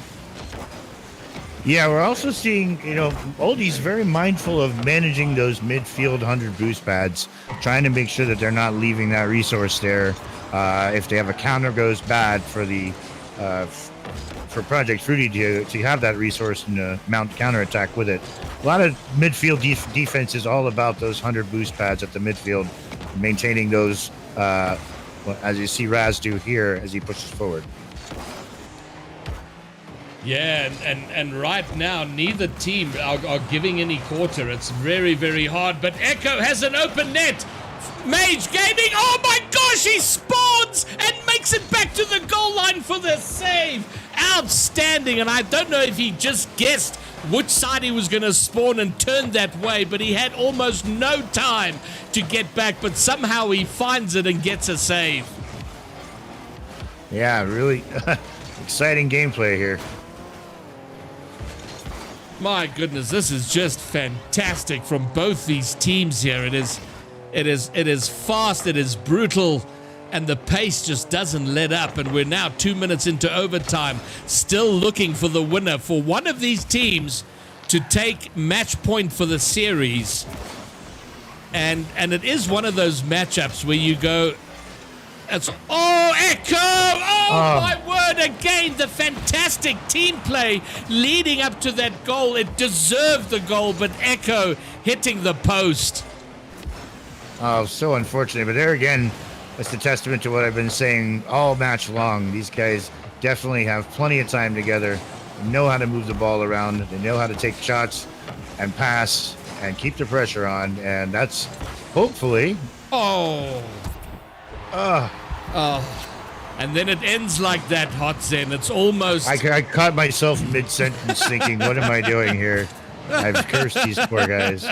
Yeah, we're also seeing, oldies very mindful of managing those midfield 100 boost pads, trying to make sure that they're not leaving that resource there. If they have a counter goes bad for Project Fruity to have that resource and mount counterattack with it. A lot of midfield defense is all about those 100 boost pads at the midfield, maintaining those as you see Raz do here as he pushes forward. Yeah, and right now, neither team are giving any quarter. It's very, very hard, but Echo has an open net. Mage Gaming, oh my gosh, he spawns and makes it back to the goal line for the save. Outstanding, and I don't know if he just guessed which side he was going to spawn and turn that way, but he had almost no time to get back, but somehow he finds it and gets a save. Yeah, really exciting gameplay here. My goodness, this is just fantastic from both these teams here. It is fast, it is brutal, and the pace just doesn't let up. And we're now 2 minutes into overtime, still looking for the winner for one of these teams to take match point for the series. And it is one of those matchups where you go, it's Echo! Oh my word, again, the fantastic team play leading up to that goal. It deserved the goal, but Echo hitting the post. Oh, so unfortunate. But there again, that's the testament to what I've been saying all match long. These guys definitely have plenty of time together, know how to move the ball around, they know how to take shots and pass and keep the pressure on. And that's hopefully... And then it ends like that, Hot Zen. It's almost... I caught myself mid-sentence thinking, what am I doing here? I've cursed these poor guys.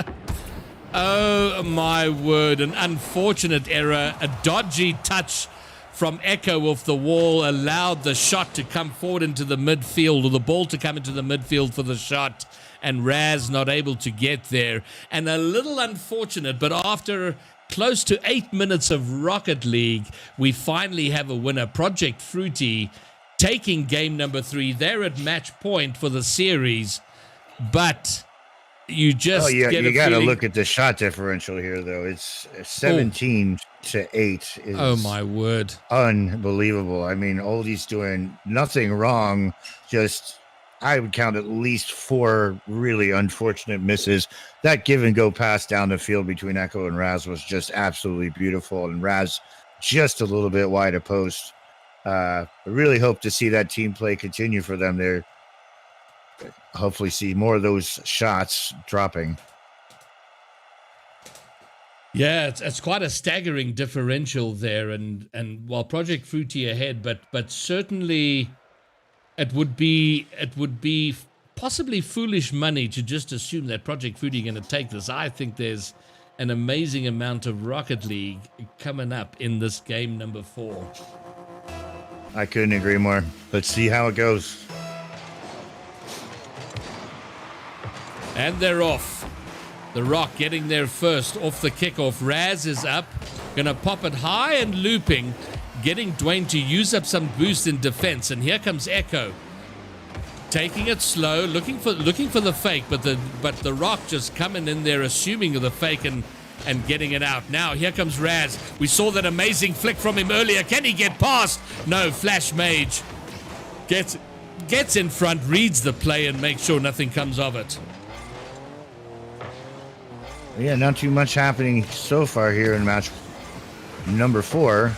Oh, my word. An unfortunate error. A dodgy touch from Echo off the wall allowed the shot to come forward into the midfield, or the ball to come into the midfield for the shot, and Raz not able to get there. And a little unfortunate, but after... close to 8 minutes of Rocket League, we finally have a winner. Project Fruity taking game number 3. They're at match point for the series, but you just you got to look at the shot differential here, though. It's 17 to 8. Oh my word! Unbelievable. I mean, Oldie's doing nothing wrong. Just I would count at least 4 really unfortunate misses. That give and go pass down the field between Echo and Raz was just absolutely beautiful. And Raz just a little bit wide of post. I really hope to see that team play continue for them there. Hopefully see more of those shots dropping. Yeah, it's quite a staggering differential there. And while Project Fruity ahead, but certainly... It would be possibly foolish money to just assume that Project Fruity are going to take this. I think there's an amazing amount of Rocket League coming up in this game number 4. I couldn't agree more. Let's see how it goes. And they're off. The Rock getting there first off the kickoff. Raz is up, going to pop it high and looping. Getting Dwayne to use up some boost in defense, and here comes Echo, taking it slow, looking for the fake, but the Rock just coming in there, assuming the fake and getting it out. Now here comes Raz. We saw that amazing flick from him earlier. Can he get past? No. Flash Mage gets in front, reads the play, and makes sure nothing comes of it. Yeah, not too much happening so far here in match number 4.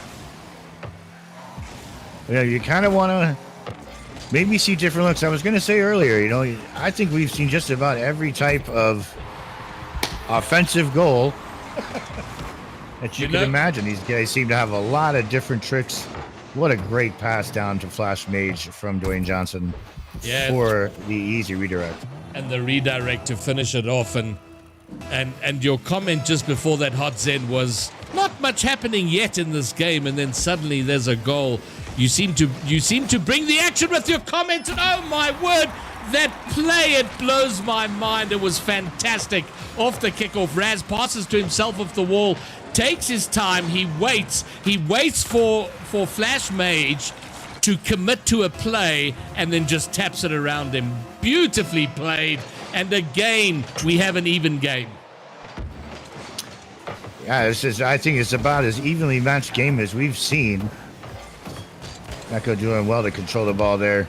Yeah, you kind of want to maybe see different looks. I was going to say earlier, I think we've seen just about every type of offensive goal that you can imagine. These guys seem to have a lot of different tricks. What a great pass down to Flash Mage from Dwayne Johnson for the easy redirect. And the redirect to finish it off. And your comment just before that, Hot Zen, was not much happening yet in this game, and then suddenly there's a goal. You seem to bring the action with your comments, and oh my word, that play, it blows my mind. It was fantastic. Off the kickoff, Raz passes to himself off the wall, takes his time, he waits for Flash Mage to commit to a play, and then just taps it around him. Beautifully played, and again, we have an even game. Yeah, I think it's about as evenly matched game as we've seen. Echo doing well to control the ball there.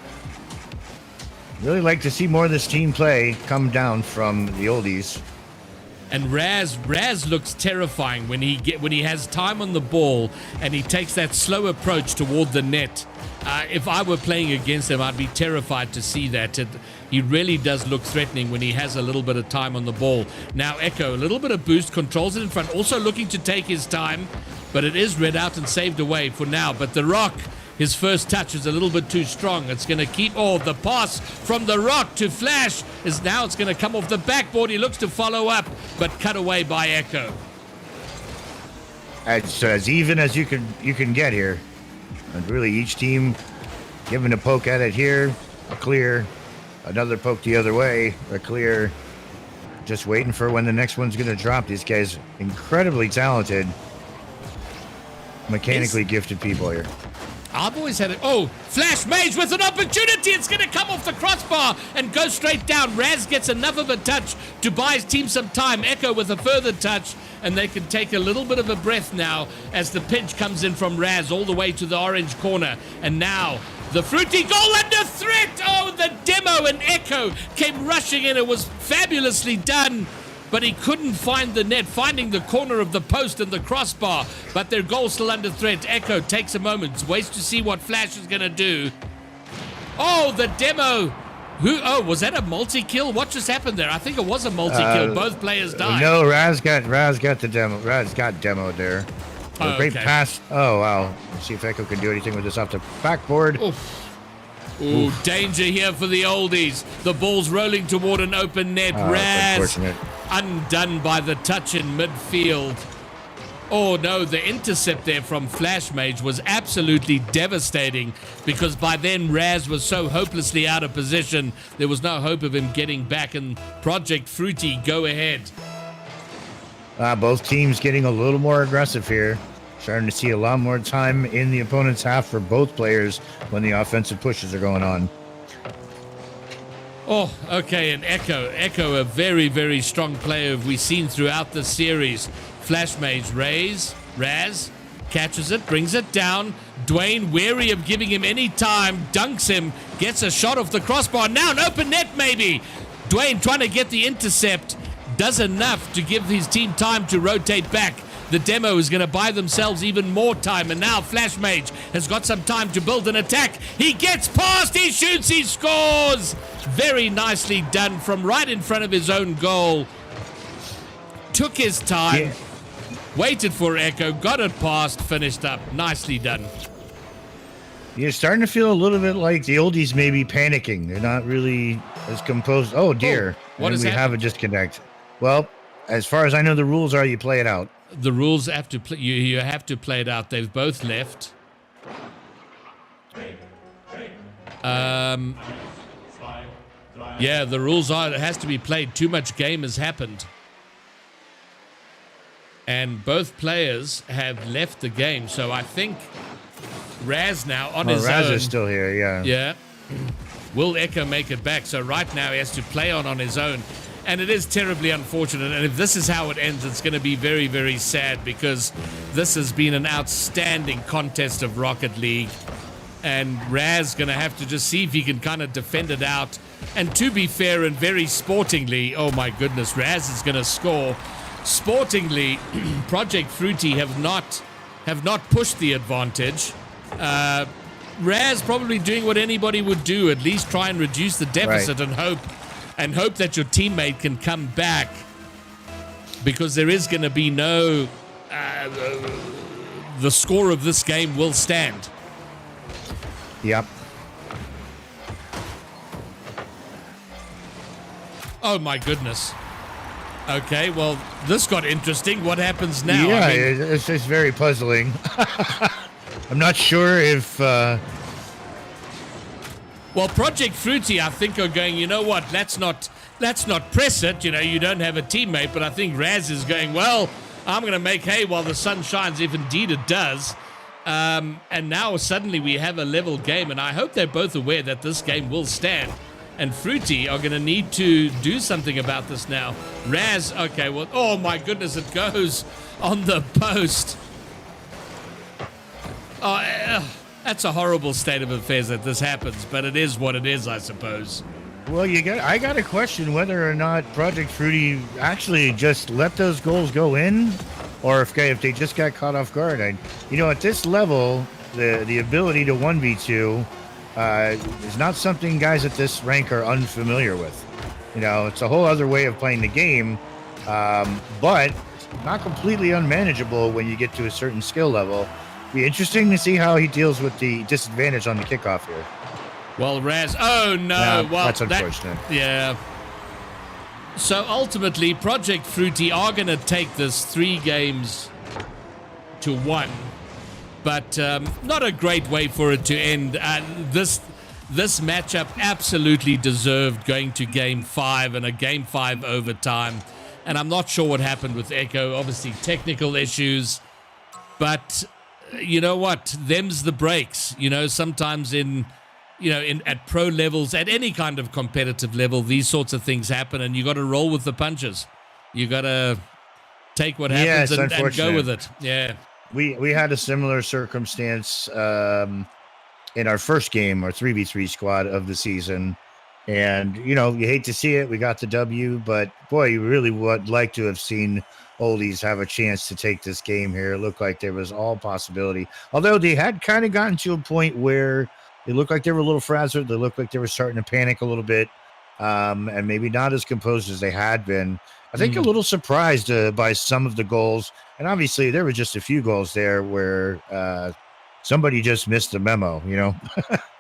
Really like to see more of this team play come down from the oldies. And Raz looks terrifying when he has time on the ball and he takes that slow approach toward the net. If I were playing against him, I'd be terrified to see that. He really does look threatening when he has a little bit of time on the ball. Now Echo, a little bit of boost, controls it in front, also looking to take his time, but it is read out and saved away for now. But the Rock, his first touch is a little bit too strong. It's going to keep, the pass from the Rock to Flash is now, it's going to come off the backboard. He looks to follow up, but cut away by Echo. It's as even as you can get here. And really each team giving a poke at it here, a clear, another poke the other way, a clear, just waiting for when the next one's going to drop. These guys, incredibly talented, mechanically gifted people here. I've always had it. Oh, Flash Mage with an opportunity. It's going to come off the crossbar and go straight down. Raz gets enough of a touch to buy his team some time. Echo with a further touch, and they can take a little bit of a breath now as the pinch comes in from Raz all the way to the orange corner. And now the Fruity goal under threat. Oh, the demo, and Echo came rushing in. It was fabulously done, but he couldn't find the net, finding the corner of the post and the crossbar. But their goal still under threat. Echo takes a moment, waits to see what Flash is going to do. Oh, the demo. Was that a multi-kill? What just happened there? I think it was a multi-kill. Both players died. No, Raz got the demo. Raz got demoed there. Great pass. Oh, wow. Let's see if Echo can do anything with this off the backboard. Ooh, danger here for the oldies. The ball's rolling toward an open net. Raz undone by the touch in midfield. Oh no, the intercept there from Flash Mage was absolutely devastating, because by then Raz was so hopelessly out of position, there was no hope of him getting back, and Project Fruity go ahead. Both teams getting a little more aggressive here. Starting to see a lot more time in the opponent's half for both players when the offensive pushes are going on. Oh, okay, and Echo, a very, very strong player we've seen throughout the series. Flash Mage, Raz, catches it, brings it down. Dwayne, wary of giving him any time, dunks him, gets a shot off the crossbar. Now an open net, maybe. Dwayne trying to get the intercept, does enough to give his team time to rotate back. The demo is going to buy themselves even more time, and now Flash Mage has got some time to build an attack. He gets past, he shoots, he scores! Very nicely done from right in front of his own goal. Took his time, waited for Echo, got it past, finished up. Nicely done. You're starting to feel a little bit like the oldies may be panicking. They're not really as composed. Oh, dear. What is we have a disconnect. Well, as far as I know, the rules are you play it out. The rules have to play. You have to play it out. They've both left. Yeah, the rules are it has to be played. Too much game has happened, and both players have left the game. So I think Raz now on his own. Raz is still here. Yeah. Yeah. Will Echo make it back? So right now he has to play on his own. And it is terribly unfortunate. And if this is how it ends, it's going to be very, very sad, because this has been an outstanding contest of Rocket League. And Raz going to have to just see if he can kind of defend it out. And to be fair and very sportingly, oh my goodness, Raz is going to score. Sportingly, Project Fruity have not pushed the advantage. Raz probably doing what anybody would do, at least try and reduce the deficit, right, and hope that your teammate can come back, because there is going to be no the score of this game will stand. Yep. Oh my goodness. Okay, well, this got interesting. What happens now? Yeah, it's just very puzzling. I'm not sure if well, Project Fruity, I think, are going, you know what, let's not press it. You know, you don't have a teammate, but I think Raz is going, well, I'm going to make hay while the sun shines, if indeed it does. And now suddenly we have a level game, and I hope they're both aware that this game will stand. And Fruity are going to need to do something about this now. Raz, okay, well, oh my goodness, it goes on the post. Oh, that's a horrible state of affairs that this happens, but it is what it is, I suppose. Well, I got to question whether or not Project Fruity actually just let those goals go in, or if they just got caught off guard. At this level, the ability to 1v2 is not something guys at this rank are unfamiliar with. It's a whole other way of playing the game, but not completely unmanageable when you get to a certain skill level. Be interesting to see how he deals with the disadvantage on the kickoff here. Well, Raz, oh no, well, that's unfortunate. Yeah. So ultimately, Project Fruity are going to take this 3 games to 1, but not a great way for it to end. This matchup absolutely deserved going to Game 5 and a Game 5 overtime. And I'm not sure what happened with Echo. Obviously, technical issues. But you know what? Them's the breaks. Sometimes at pro levels, at any kind of competitive level, these sorts of things happen, and you got to roll with the punches. You got to take what happens and go with it. Yeah. We had a similar circumstance in our first game, our 3v3 squad of the season. And, you hate to see it. We got the W, but boy, you really would like to have seen Oldies have a chance to take this game here. It looked like there was all possibility. Although they had kind of gotten to a point where it looked like they were a little frazzled. They looked like they were starting to panic a little bit, and maybe not as composed as they had been. I think a little surprised by some of the goals. And obviously, there were just a few goals there where somebody just missed the memo,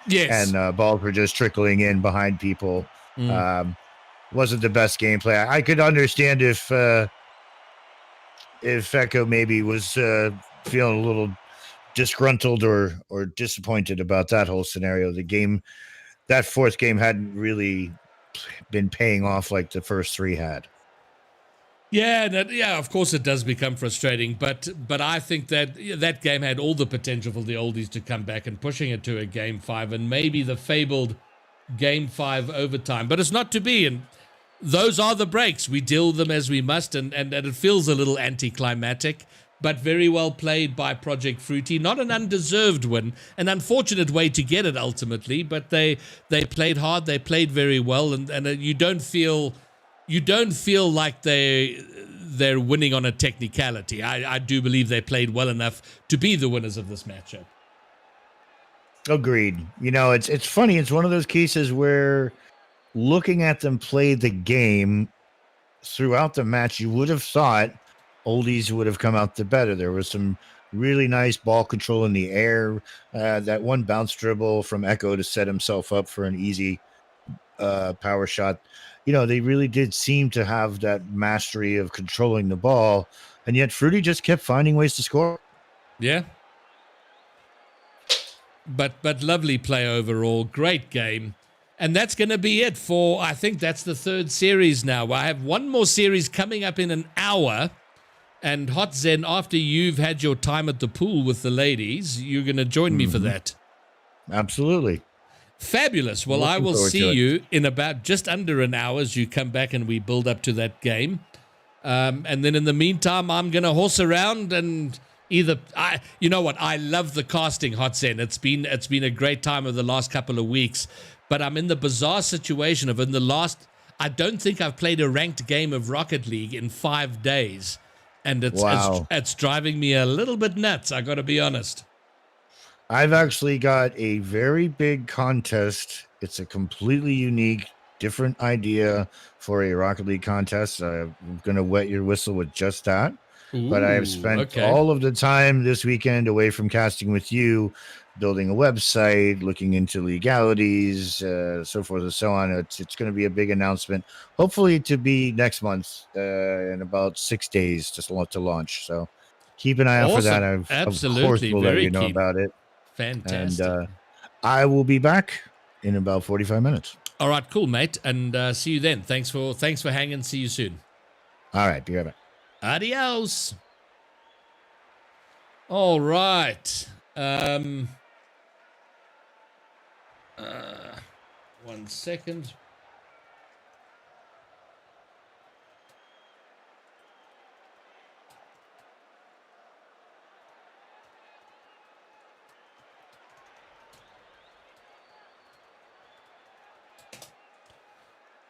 Yes. And balls were just trickling in behind people. Wasn't the best gameplay. I could understand if Echo maybe was feeling a little disgruntled or disappointed about that whole scenario. That 4th game hadn't really been paying off like the first 3 had. Yeah, of course it does become frustrating, but I think that game had all the potential for the Oldies to come back and pushing it to a Game 5 and maybe the fabled Game 5 overtime. But it's not to be, and those are the breaks. We deal with them as we must, and it feels a little anticlimactic, but very well played by Project Fruity. Not an undeserved win, an unfortunate way to get it ultimately, but they played hard, they played very well, and you don't feel like they're winning on a technicality. I do believe they played well enough to be the winners of this matchup. Agreed. It's funny. It's one of those cases where looking at them play the game throughout the match, you would have thought Oldies would have come out the better. There was some really nice ball control in the air. That one bounce dribble from Echo to set himself up for an easy power shot. They really did seem to have that mastery of controlling the ball, and yet Fruity just kept finding ways to score. Yeah. But lovely play overall. Great game. And that's going to be it for, I think that's the 3rd series now. I have one more series coming up in an hour. And Hot Zen, after you've had your time at the pool with the ladies, you're going to join me for that. Absolutely. Fabulous. Well, I will see you in about just under an hour as you come back and we build up to that game. And then in the meantime, I'm going to horse around and you know what? I love the casting, Hot Zen. It's been a great time over the last couple of weeks. But I'm in the bizarre situation of I don't think I've played a ranked game of Rocket League in 5 days. And it's driving me a little bit nuts, I got to be honest. I've actually got a very big contest. It's a completely unique, different idea for a Rocket League contest. I'm going to wet your whistle with just that. Ooh, but I have spent all of the time this weekend away from casting with you, building a website, looking into legalities, so forth and so on. It's going to be a big announcement, hopefully to be next month in about 6 days to launch. So keep an eye out for that. Absolutely. Of course, we'll let you know about it. Fantastic. And I will be back in about 45 minutes. All right, cool, mate. And see you then. Thanks for hanging. See you soon. All right, be right back. Adios. All right. 1 second.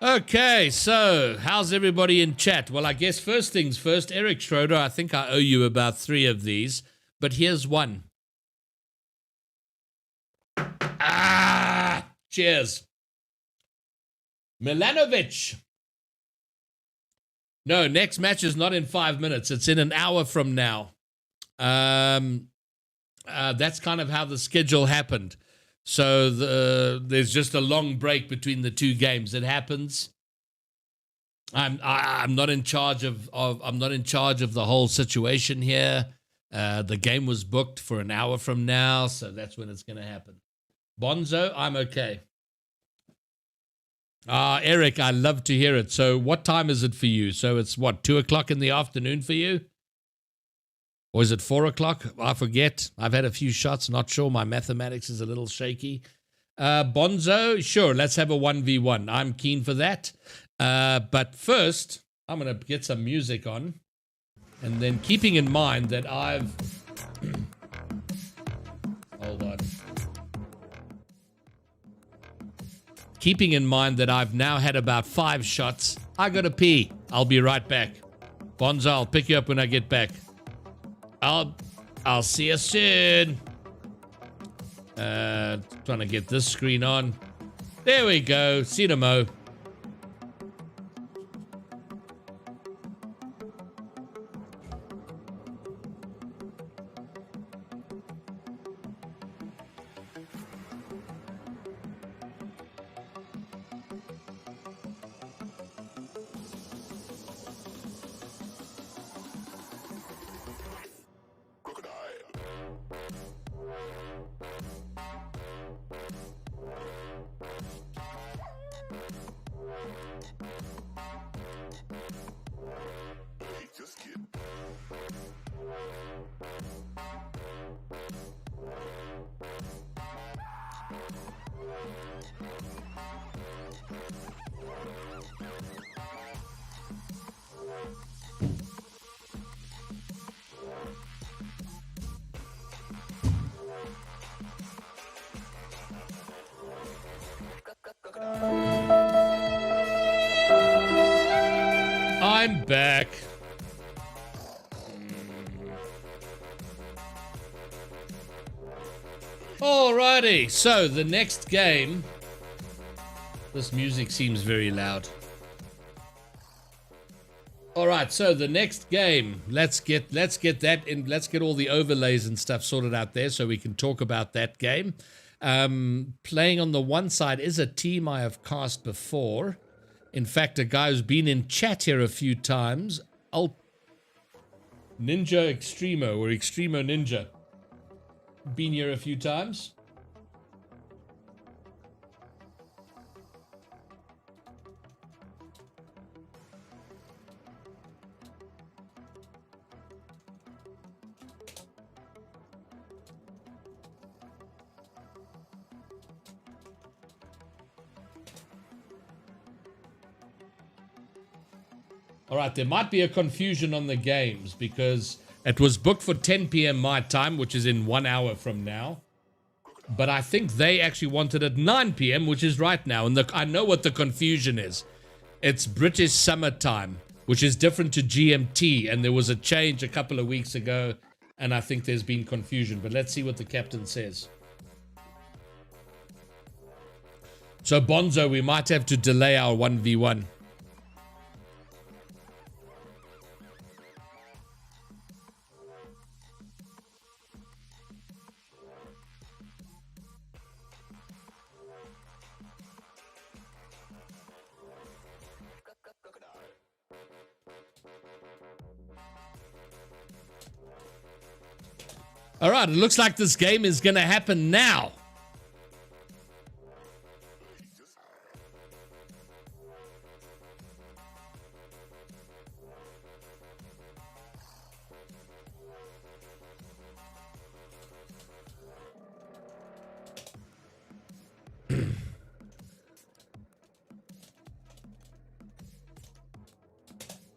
Okay, so how's everybody in chat? Well, I guess first things first, Eric Schroeder, I think I owe you about 3 of these, but here's one. Cheers. Milanovic. No, next match is not in 5 minutes. It's in an hour from now. That's kind of how the schedule happened. So there's just a long break between the 2 games. It happens. I'm not in charge of the whole situation here. The game was booked for an hour from now, so that's when it's going to happen. Bonzo, I'm okay. Eric, I love to hear it. So what time is it for you? So it's what, 2 o'clock in the afternoon for you? Or is it 4 o'clock? I forget. I've had a few shots. Not sure. My mathematics is a little shaky. Bonzo, sure. Let's have a 1v1. I'm keen for that. But first, I'm going to get some music on. And then keeping in mind that I've... Hold on. Keeping in mind that I've now had about 5 shots, I gotta pee. I'll be right back. Bonzo, I'll pick you up when I get back. I'll see you soon. Trying to get this screen on. There we go. See you tomorrow. I'm back. Alrighty, so the next game. This music seems very loud. Alright, so the next game. Let's get that in. Let's get all the overlays and stuff sorted out there so we can talk about that game. Playing on the one side is a team I have cast before. In fact, a guy who's been in chat here a few times, Ninja Extremo, or Extremo Ninja. Been here a few times. All right, there might be a confusion on the games because it was booked for 10 p.m. my time, which is in 1 hour from now. But I think they actually wanted it 9 p.m., which is right now. And I know what the confusion is. It's British summertime, which is different to GMT. And there was a change a couple of weeks ago, and I think there's been confusion. But let's see what the captain says. So, Bonzo, we might have to delay our 1v1. All right, it looks like this game is going to happen now.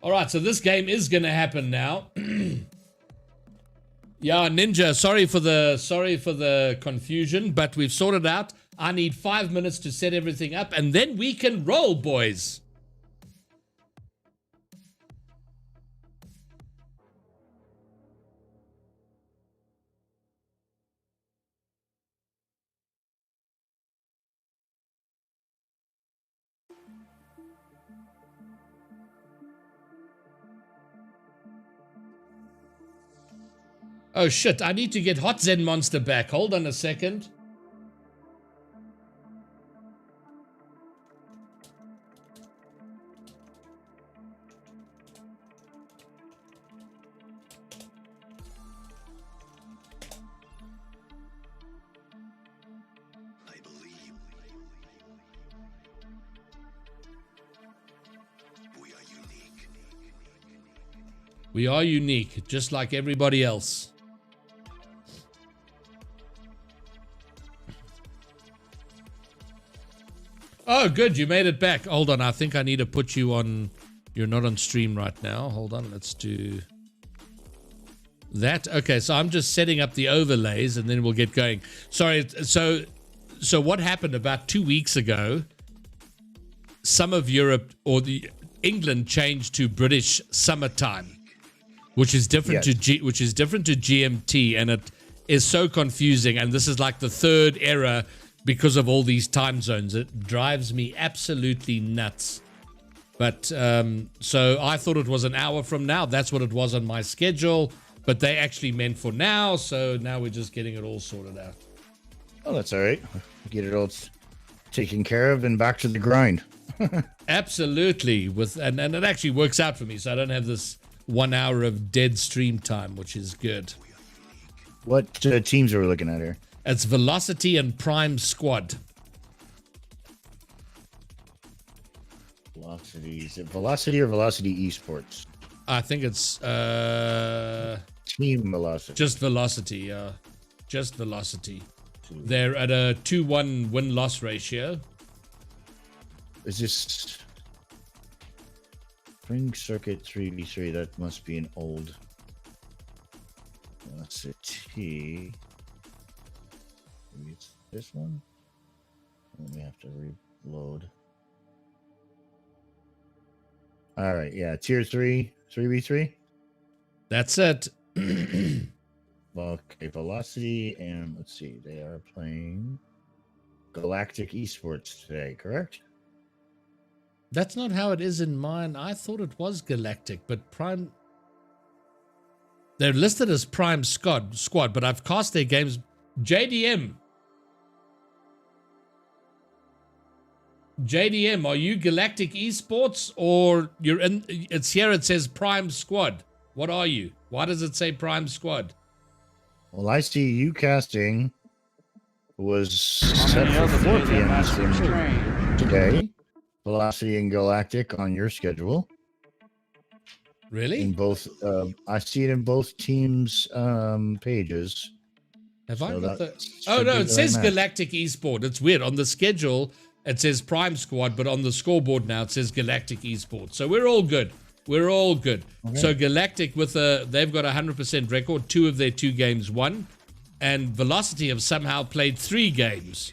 All right, so this game is going to happen now. Yeah, Ninja, sorry for the confusion, but we've sorted out. I need 5 minutes to set everything up, and then we can roll, boys. Oh shit, I need to get Hot Zen Monster back. Hold on a second. I believe we are unique. We are unique, just like everybody else. Oh, good. You made it back. Hold on. I think I need to put you on. You're not on stream right now. Hold on. Let's do that. Okay. So I'm just setting up the overlays and then we'll get going. Sorry. So what happened about 2 weeks ago? Some of Europe or the England changed to British summertime, which is different to GMT, and it is so confusing. And this is like the third error because of all these time zones. It drives me absolutely nuts. But so I thought it was an hour from now. That's what it was on my schedule, but they actually meant for now. So now we're just getting it all sorted out. Oh, that's all right. Get it all taken care of and back to the grind. Absolutely. And it actually works out for me. So I don't have this 1 hour of dead stream time, which is good. What teams are we looking at here? It's Velocity and Prime Squad. Velocity. Is it Velocity or Velocity Esports? I think it's Team Velocity. just Velocity. Just Velocity. They're at a 2-1 win-loss ratio. Is this Spring Circuit 3v3? That must be an old Velocity. Maybe it's this one. Let me have to reload. All right, yeah, tier 3, 3v3. That's it. Okay, Velocity, and let's see, they are playing Galactic Esports today, correct? That's not how it is in mine. I thought it was Galactic, but Prime... They're listed as Prime Squad, but I've cast their games... JDM, are you Galactic Esports or you're in? It's here. It says Prime Squad. What are you? Why does it say Prime Squad? Well, I see you casting was set for 4 p.m. Eastern today. Velocity and Galactic on your schedule. Really? In both, I see it in both teams' pages. Have So I got the? that Oh should no, be it the says right match. Galactic Esport. It's weird. On the schedule, it says Prime Squad, but on the scoreboard now it says Galactic Esport. So we're all good. We're all good. Okay. So Galactic they've got a 100% record. 2 of their 2 games won, and Velocity have somehow played 3 games,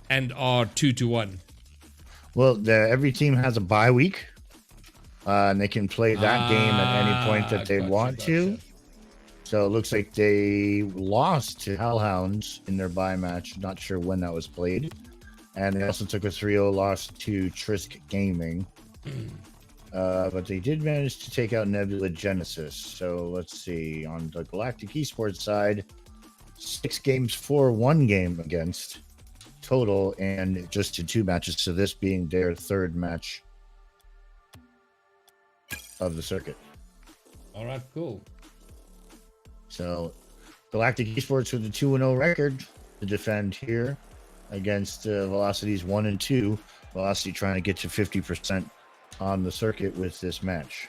and are 2-1. Well, every team has a bye week, and they can play that game at any point that they want to. So it looks like they lost to Hellhounds in their bye match. Not sure when that was played. And they also took a 3-0 loss to Trisk Gaming. But they did manage to take out Nebula Genesis. So let's see. On the Galactic Esports side, 6 games for 1 game against total, and just to 2 matches. So this being their 3rd match of the circuit. All right, cool. So Galactic Esports with a 2-0 record to defend here against Velocity's 1-2. Velocity trying to get to 50% on the circuit with this match.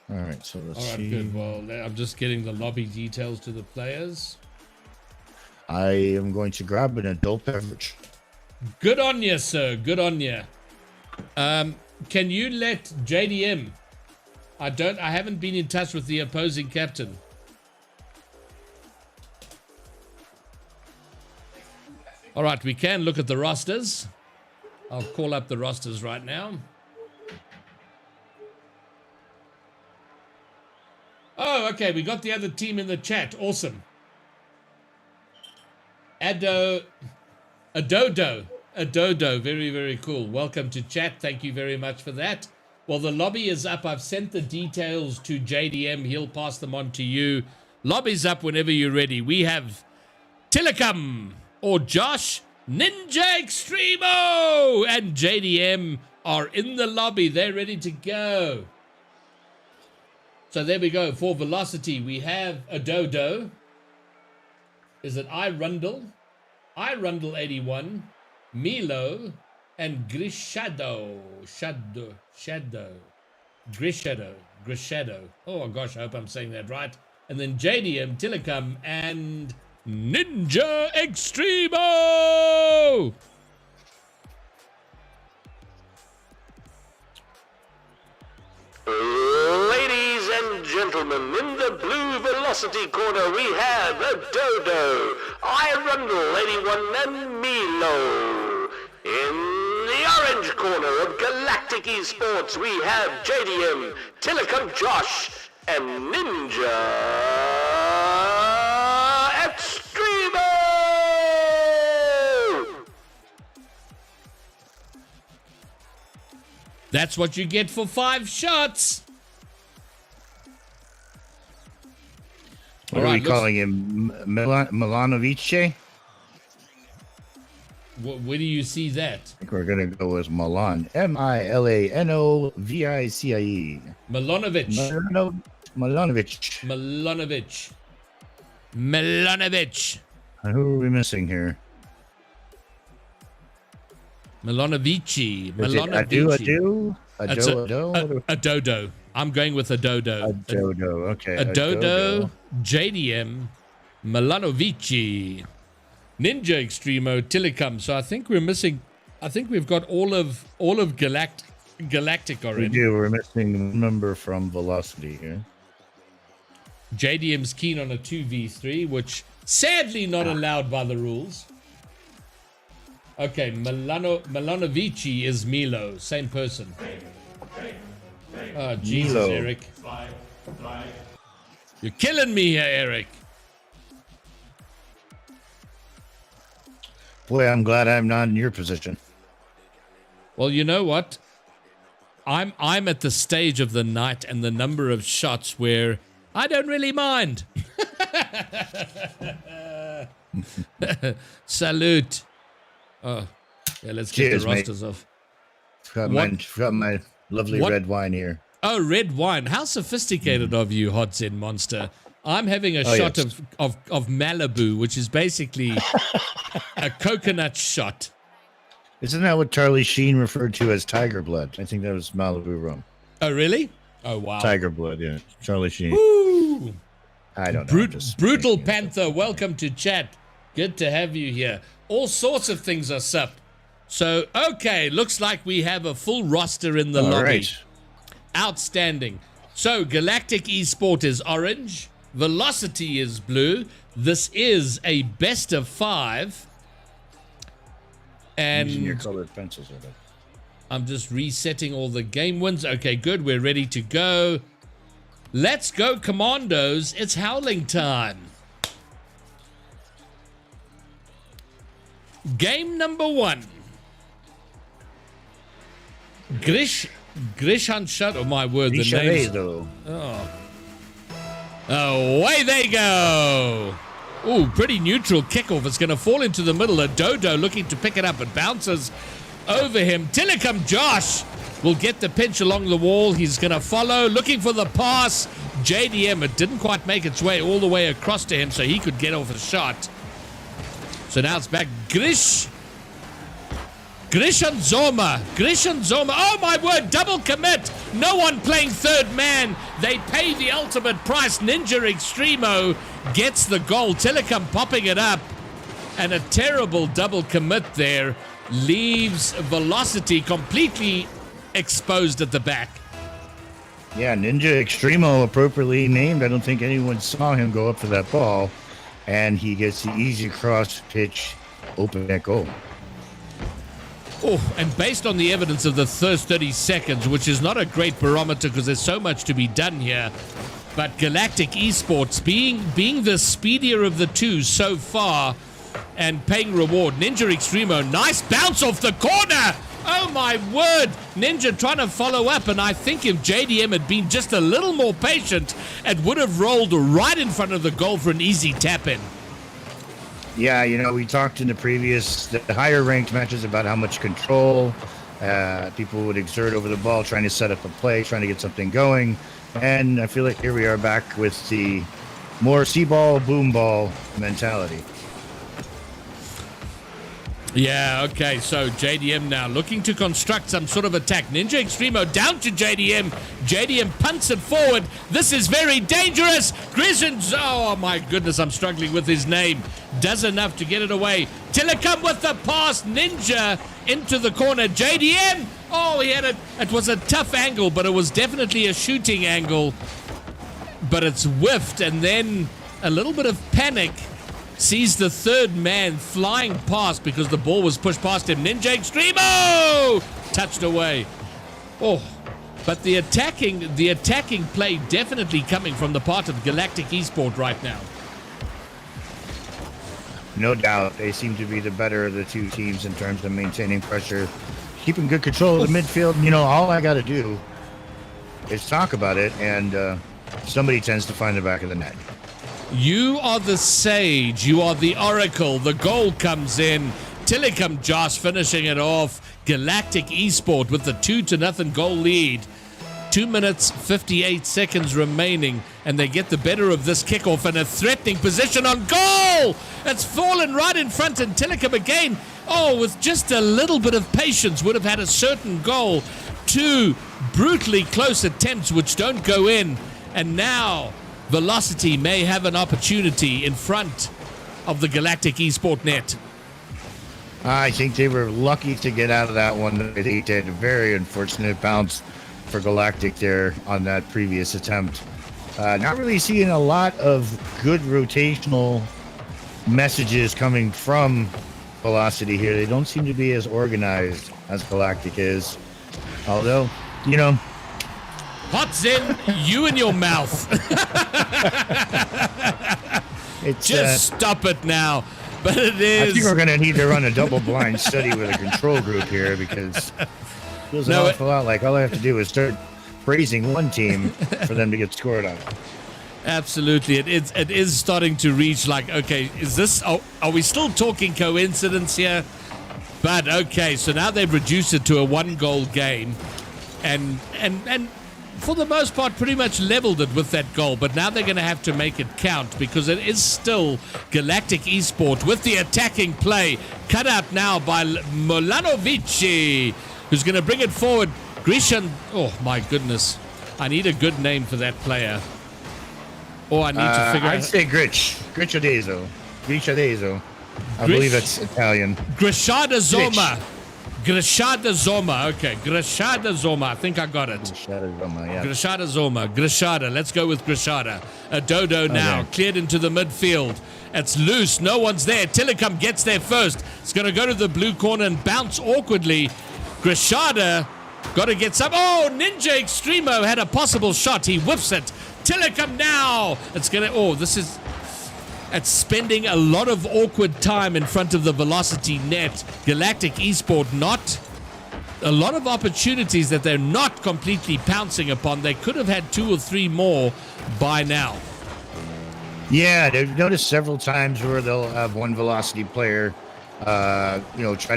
All right, so let's All right, see. good. Well, I'm just getting the lobby details to the players. I am going to grab an adult beverage. Good on you, sir. Good on you. Can you let JDM? I haven't been in touch with the opposing captain. All right, we can look at the rosters. I'll call up the rosters right now. Oh, okay, we got the other team in the chat. Awesome. Adodo. Very, very cool. Welcome to chat. Thank you very much for that. Well, the lobby is up. I've sent the details to JDM. He'll pass them on to you. Lobby's up whenever you're ready. We have Tillicum or Josh, Ninja Extremo, and JDM are in the lobby. They're ready to go. So there we go. For velocity, we have Adodo. Is it iRundle? iRundle 81, Milo, and Grishado. Grishado. Oh gosh, I hope I'm saying that right. And then JDM, Tillicum, and Ninja Extremo. Ladies and gentlemen, in the blue velocity corner we have Adodo, iRundle 81 and Milo. In the orange corner of Galactic Esports we have JDM, Tillicum Josh, and Ninja Extremo! That's what you get for 5 shots. What are we calling him? Milanovic? Where do you see that? I think we're going to go with Milan. Milanovicie. Milanovic. Who are we missing here? Milanovici. Adodo. I'm going with Adodo. Adodo, okay. Adodo, JDM, Milanovici, Ninja Extremo, Tillicum. So I think we're missing. I think we've got all of Galactic already. We do. We're missing a number from Velocity here. JDM's keen on a 2v3, which sadly not allowed by the rules. Okay, Milanovici is Milo, same person. Oh, Jesus, Milo. Eric. You're killing me here, Eric. Boy, I'm glad I'm not in your position. Well, you know what? I'm at the stage of the night and the number of shots where I don't really mind. Salute. Oh, yeah, let's Cheers, get the rosters off. Forgot my lovely red wine here. Oh, red wine. How sophisticated of you, Hot Zen Monster. I'm having a shot yes. of Malibu, which is basically a coconut shot. Isn't that what Charlie Sheen referred to as tiger blood? I think that was Malibu rum. Oh, really? Oh, wow. Tiger blood, yeah. Charlie Sheen. Woo! I don't know. Brutal Panther, welcome to chat. Good to have you here. All sorts of things are sup. So, okay, looks like we have a full roster in the lobby. Right. Outstanding. So, Galactic Esport is orange. Velocity is blue. This is a best of 5. And Using your colored pencils. I'm just resetting all the game wins. Okay, good. We're ready to go. Let's go, Commandos. It's howling time. Game number 1. Grishan shut. Oh my word, the names. Away they go. Ooh, pretty neutral kickoff. It's going to fall into the middle. Adodo looking to pick it up. It bounces over him. Tillicum Josh will get the pinch along the wall. He's going to follow, looking for the pass. JDM, it didn't quite make its way all the way across to him so he could get off a shot. So now it's back. Grishan Zoma. Oh my word, double commit. No one playing third man. They pay the ultimate price. Ninja Extremo gets the goal. Tillicum popping it up. And a terrible double commit there leaves Velocity completely exposed at the back. Yeah, Ninja Extremo, appropriately named. I don't think anyone saw him go up for that ball. And he gets the easy cross pitch open net goal. Oh, and based on the evidence of the first 30 seconds, which is not a great barometer because there's so much to be done here, but Galactic Esports being the speedier of the two so far and paying reward. Ninja Extremo, nice bounce off the corner. Oh my word. Ninja trying to follow up, and I think if JDM had been just a little more patient, it would have rolled right in front of the goal for an easy tap in. Yeah, you know, we talked in the higher ranked matches about how much control people would exert over the ball, trying to set up a play, trying to get something going. And I feel like here we are back with the more see ball, boom ball mentality. Yeah, okay, so JDM now looking to construct some sort of attack. Ninja Extremo down to JDM. JDM punts it forward. This is very dangerous. Grisons, oh my goodness, I'm struggling with his name. Does enough to get it away. Telecom with the pass. Ninja into the corner. JDM, oh, he had it. It was a tough angle, but it was definitely a shooting angle. But it's whiffed, and then a little bit of panic. Sees the third man flying past because the ball was pushed past him. Ninja Extremo touched away. Oh, but the attacking play definitely coming from the part of Galactic Esport right now. No doubt, they seem to be the better of the two teams in terms of maintaining pressure, keeping good control of the midfield. You know, all I got to do is talk about it, and somebody tends to find the back of the net. You are the sage. You are the oracle. The goal comes in. Telecom Josh finishing it off. Galactic Esport with the 2-0 goal lead. 2 minutes, 58 seconds remaining, and they get the better of this kickoff in a threatening position on goal. It's fallen right in front, and Telecom again, oh, with just a little bit of patience, would have had a certain goal. 2 brutally close attempts which don't go in, and now Velocity may have an opportunity in front of the Galactic Esport net. I think they were lucky to get out of that one. They did a very unfortunate bounce for Galactic there on that previous attempt. Not really seeing a lot of good rotational messages coming from Velocity here. They don't seem to be as organized as Galactic is. Although, you know, Hot Zen, you in your mouth. Just stop it now. But it is. I think we're going to need to run a double-blind study with a control group here, because it feels an awful lot like all I have to do is start praising one team for them to get scored on. Absolutely. It is starting to reach like, okay, is this, are we still talking coincidence here? But okay, so now they've reduced it to a 1-goal game. And for the most part, pretty much leveled it with that goal. But now they're going to have to make it count, because it is still Galactic Esport with the attacking play. Cut out now by Molanovici, who's going to bring it forward. Grishan, oh my goodness. I need a good name for that player. Or I need to figure out. I'd say Griciadezo. I believe that's Italian. Grishada Zoma. Grishada Zoma. Okay, Grishada Zoma. I think I got it. Grishada Zoma, yeah. Grishada Zoma. Grishada. Let's go with Grishada. A Dodo now. Okay. Cleared into the midfield. It's loose. No one's there. Telecom gets there first. It's going to go to the blue corner and bounce awkwardly. Grishada got to get some. Oh, Ninja Extremo had a possible shot. He whips it. Telecom now. It's going to. Oh, this is. It's spending a lot of awkward time in front of the Velocity net. Galactic Esport not a lot of opportunities that they're not completely pouncing upon. They could have had 2 or 3 more by now. Yeah, they've noticed several times where they'll have one Velocity player, try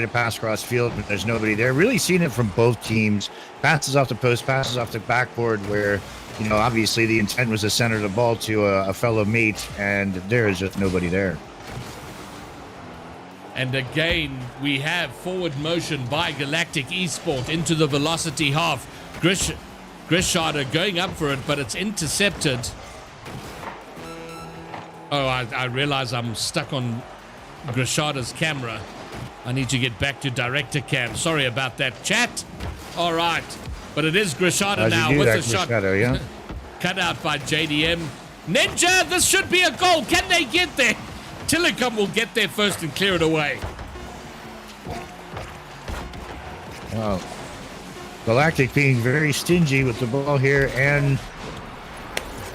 to pass cross field, but there's nobody there. Really seen it from both teams. Passes off the post, passes off the backboard where, obviously the intent was to center the ball to a fellow mate, and there is just nobody there. And again, we have forward motion by Galactic Esport into the Velocity half. Grishada going up for it, but it's intercepted. Oh, I realize I'm stuck on Grishada's camera. I need to get back to director cam. Sorry about that, chat. All right. But it is Grishada now with the shot. Yeah. Cut out by JDM. Ninja, this should be a goal. Can they get there? Telecom will get there first and clear it away. Oh. Galactic being very stingy with the ball here, and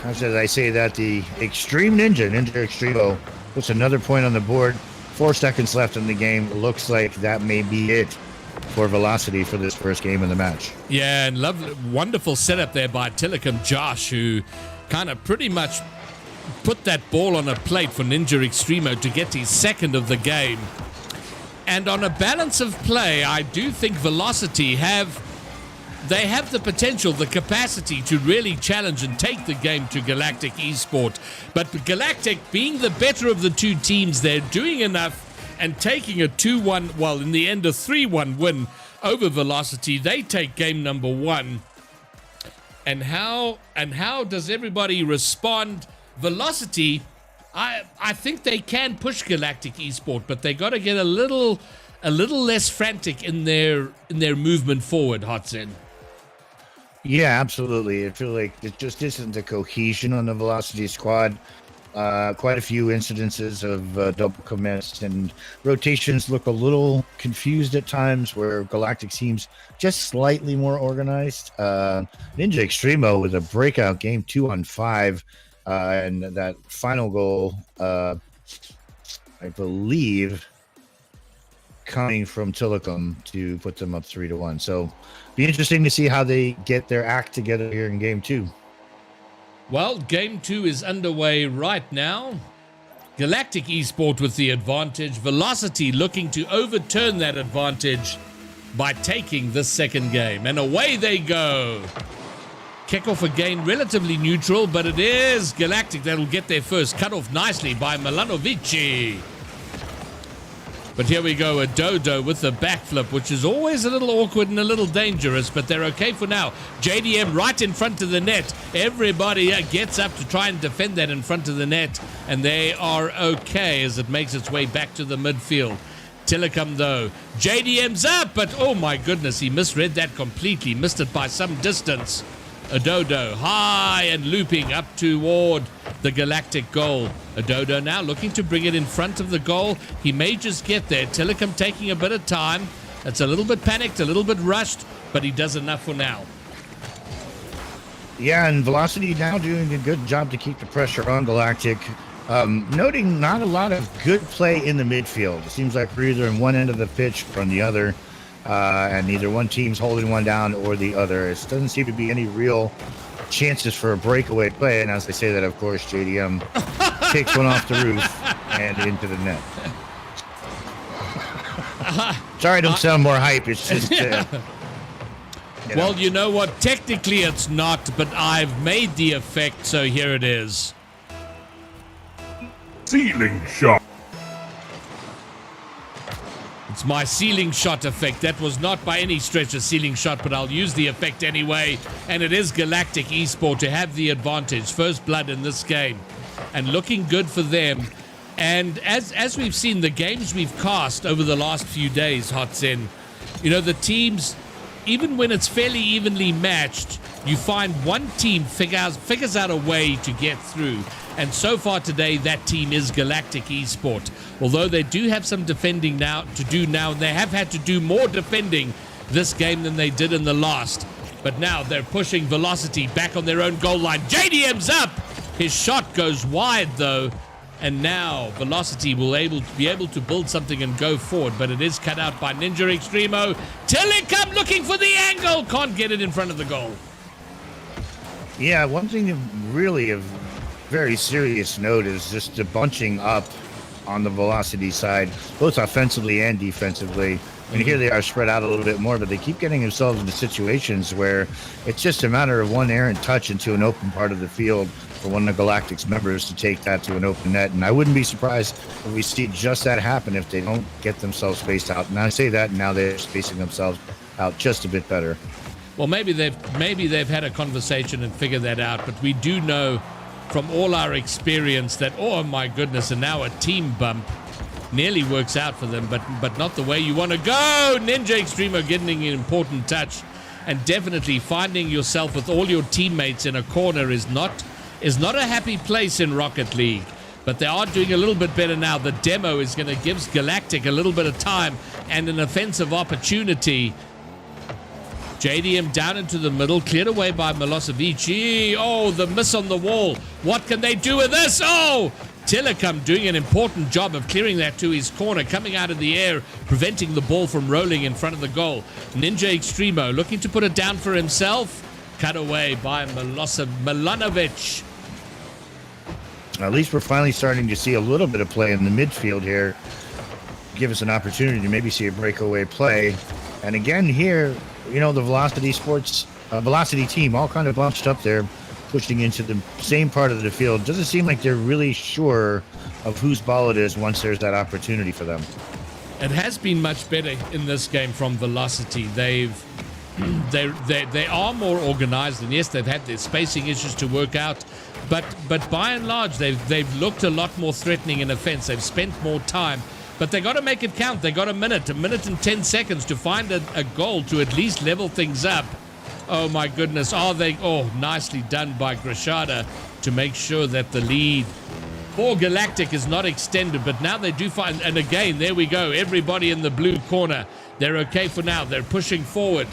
as I say that, the Extreme Ninja Extremo, puts another point on the board. 4 seconds left in the game. Looks like that may be it for Velocity for this first game of the match. Yeah, and lovely, wonderful setup there by Telecom Josh, who kind of pretty much put that ball on a plate for Ninja Extremo to get his second of the game. And on a balance of play, I do think Velocity have the potential, the capacity to really challenge and take the game to Galactic Esport. But Galactic, being the better of the two teams, they're doing enough and taking a 2-1, well, in the end, a 3-1 win over Velocity. They take game number 1. And how does everybody respond? Velocity, I think they can push Galactic Esport, but they got to get a little less frantic in their movement forward, Hotsen. Yeah, absolutely. I feel like it just isn't the cohesion on the Velocity squad. Quite a few incidences of double commits, and rotations look a little confused at times, where Galactic seems just slightly more organized. Ninja Extremo with a breakout game, 2-on-5, and that final goal, I believe, coming from Telecom to put them up 3-1. So be interesting to see how they get their act together here in game 2. Well, game 2 is underway right now. Galactic Esport with the advantage. Velocity looking to overturn that advantage by taking the second game. And away they go. Kickoff again, relatively neutral, but it is Galactic that'll get their first. Cut off nicely by Milanovici. But here we go, a Dodo with the backflip, which is always a little awkward and a little dangerous, but they're okay for now. JDM right in front of the net. Everybody gets up to try and defend that in front of the net, and they are okay as it makes its way back to the midfield. Telecom, though. JDM's up, but oh my goodness, he misread that completely. Missed it by some distance. Adodo high and looping up toward the Galactic goal. Adodo now looking to bring it in front of the goal. He may just get there. Telecom taking a bit of time. It's a little bit panicked, a little bit rushed, but he does enough for now. Yeah, and Velocity now doing a good job to keep the pressure on Galactic. Noting not a lot of good play in the midfield. It seems like we're either in one end of the pitch or on the other. And neither one team's holding one down or the other. It doesn't seem to be any real chances for a breakaway play. And as I say that, of course, JDM takes one off the roof and into the net. Sorry I don't sound more hype. It's just... Well, you know what? Technically it's not, but I've made the effect, so here it is. Ceiling shot. It's my ceiling shot effect. That was not by any stretch a ceiling shot, but I'll use the effect anyway. And it is Galactic Esport to have the advantage. First blood in this game. And looking good for them. And as we've seen, the games we've cast over the last few days, Hotsen, you know, the teams, even when it's fairly evenly matched, you find one team figures out a way to get through. And so far today, that team is Galactic Esport. Although they do have some defending now to do now, and they have had to do more defending this game than they did in the last. But now they're pushing Velocity back on their own goal line. JDM's up! His shot goes wide, though. And now Velocity will be able to build something and go forward. But it is cut out by Ninja Extremo. Telecom looking for the angle. Can't get it in front of the goal. Yeah, one thing really of very serious note is just the bunching up on the Velocity side, both offensively and defensively. And here they are spread out a little bit more, but they keep getting themselves into situations where it's just a matter of one errant touch into an open part of the field for one of the Galactic's members to take that to an open net. And I wouldn't be surprised if we see just that happen if they don't get themselves spaced out. And I say that, and now they're spacing themselves out just a bit better. Well, maybe they've had a conversation and figured that out, but we do know from all our experience that, oh my goodness, and now a team bump nearly works out for them, but not the way you want to go. Ninja Extremo getting an important touch, and definitely finding yourself with all your teammates in a corner is not a happy place in Rocket League. But they are doing a little bit better now. The demo is going to give Galactic a little bit of time and an offensive opportunity. JDM down into the middle, cleared away by Milosevic. Oh, the miss on the wall. What can they do with this? Oh, Telecom doing an important job of clearing that to his corner, coming out of the air, preventing the ball from rolling in front of the goal. Ninja Extremo looking to put it down for himself. Cut away by Milanovic. At least we're finally starting to see a little bit of play in the midfield here. Give us an opportunity to maybe see a breakaway play. And again here, you know, the Velocity team all kind of bunched up there, pushing into the same part of the field. Doesn't seem like they're really sure of whose ball it is once there's that opportunity for them. It has been much better in this game from Velocity. They are more organized, and yes, they've had their spacing issues to work out, but by and large they've looked a lot more threatening in offense. They've spent more time, but they got to make it count. They got a minute and 10 seconds to find a goal to at least level things up. Oh my goodness, nicely done by Grishada to make sure that the lead for Galactic is not extended, but now they do find, and again, there we go, everybody in the blue corner, they're okay for now, they're pushing forward.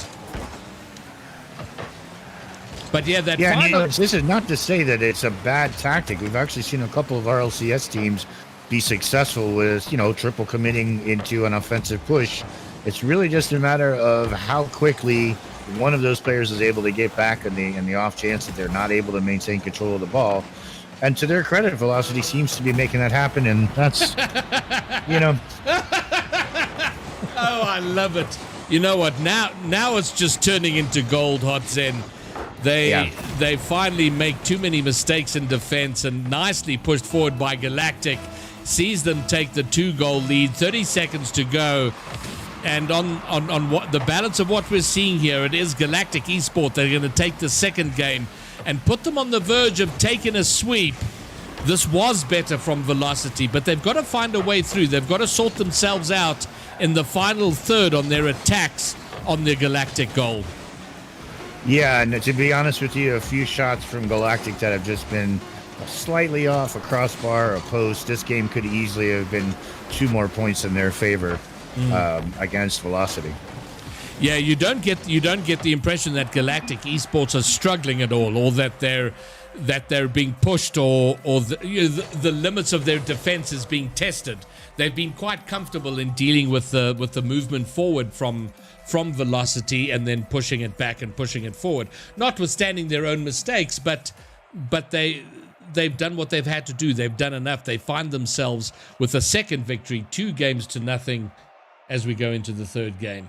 But yeah, final... this is not to say that it's a bad tactic. We've actually seen a couple of RLCS teams be successful with, you know, triple committing into an offensive push. It's really just a matter of how quickly one of those players is able to get back in the off chance that they're not able to maintain control of the ball. And to their credit, Velocity seems to be making that happen, and that's, you know. Oh, I love it. You know what? Now it's just turning into gold hot Zen. They finally make too many mistakes in defense, and nicely pushed forward by Galactic. Sees them take the 2-goal lead, 30 seconds to go. And on what the balance of what we're seeing here, it is Galactic Esport. They're going to take the second game and put them on the verge of taking a sweep. This was better from Velocity, but they've got to find a way through. They've got to sort themselves out in the final third on their attacks on their Galactic goal. Yeah, and to be honest with you, a few shots from Galactic that have just been slightly off a crossbar, a post. This game could easily have been 2 more points in their favor against Velocity. Yeah, you don't get the impression that Galactic Esports are struggling at all, or that they're being pushed, or the limits of their defense is being tested. They've been quite comfortable in dealing with the movement forward from Velocity, and then pushing it back and pushing it forward, notwithstanding their own mistakes. But they've done what they've had to do. They've done enough. They find themselves with a second victory, 2-0 as we go into the third game.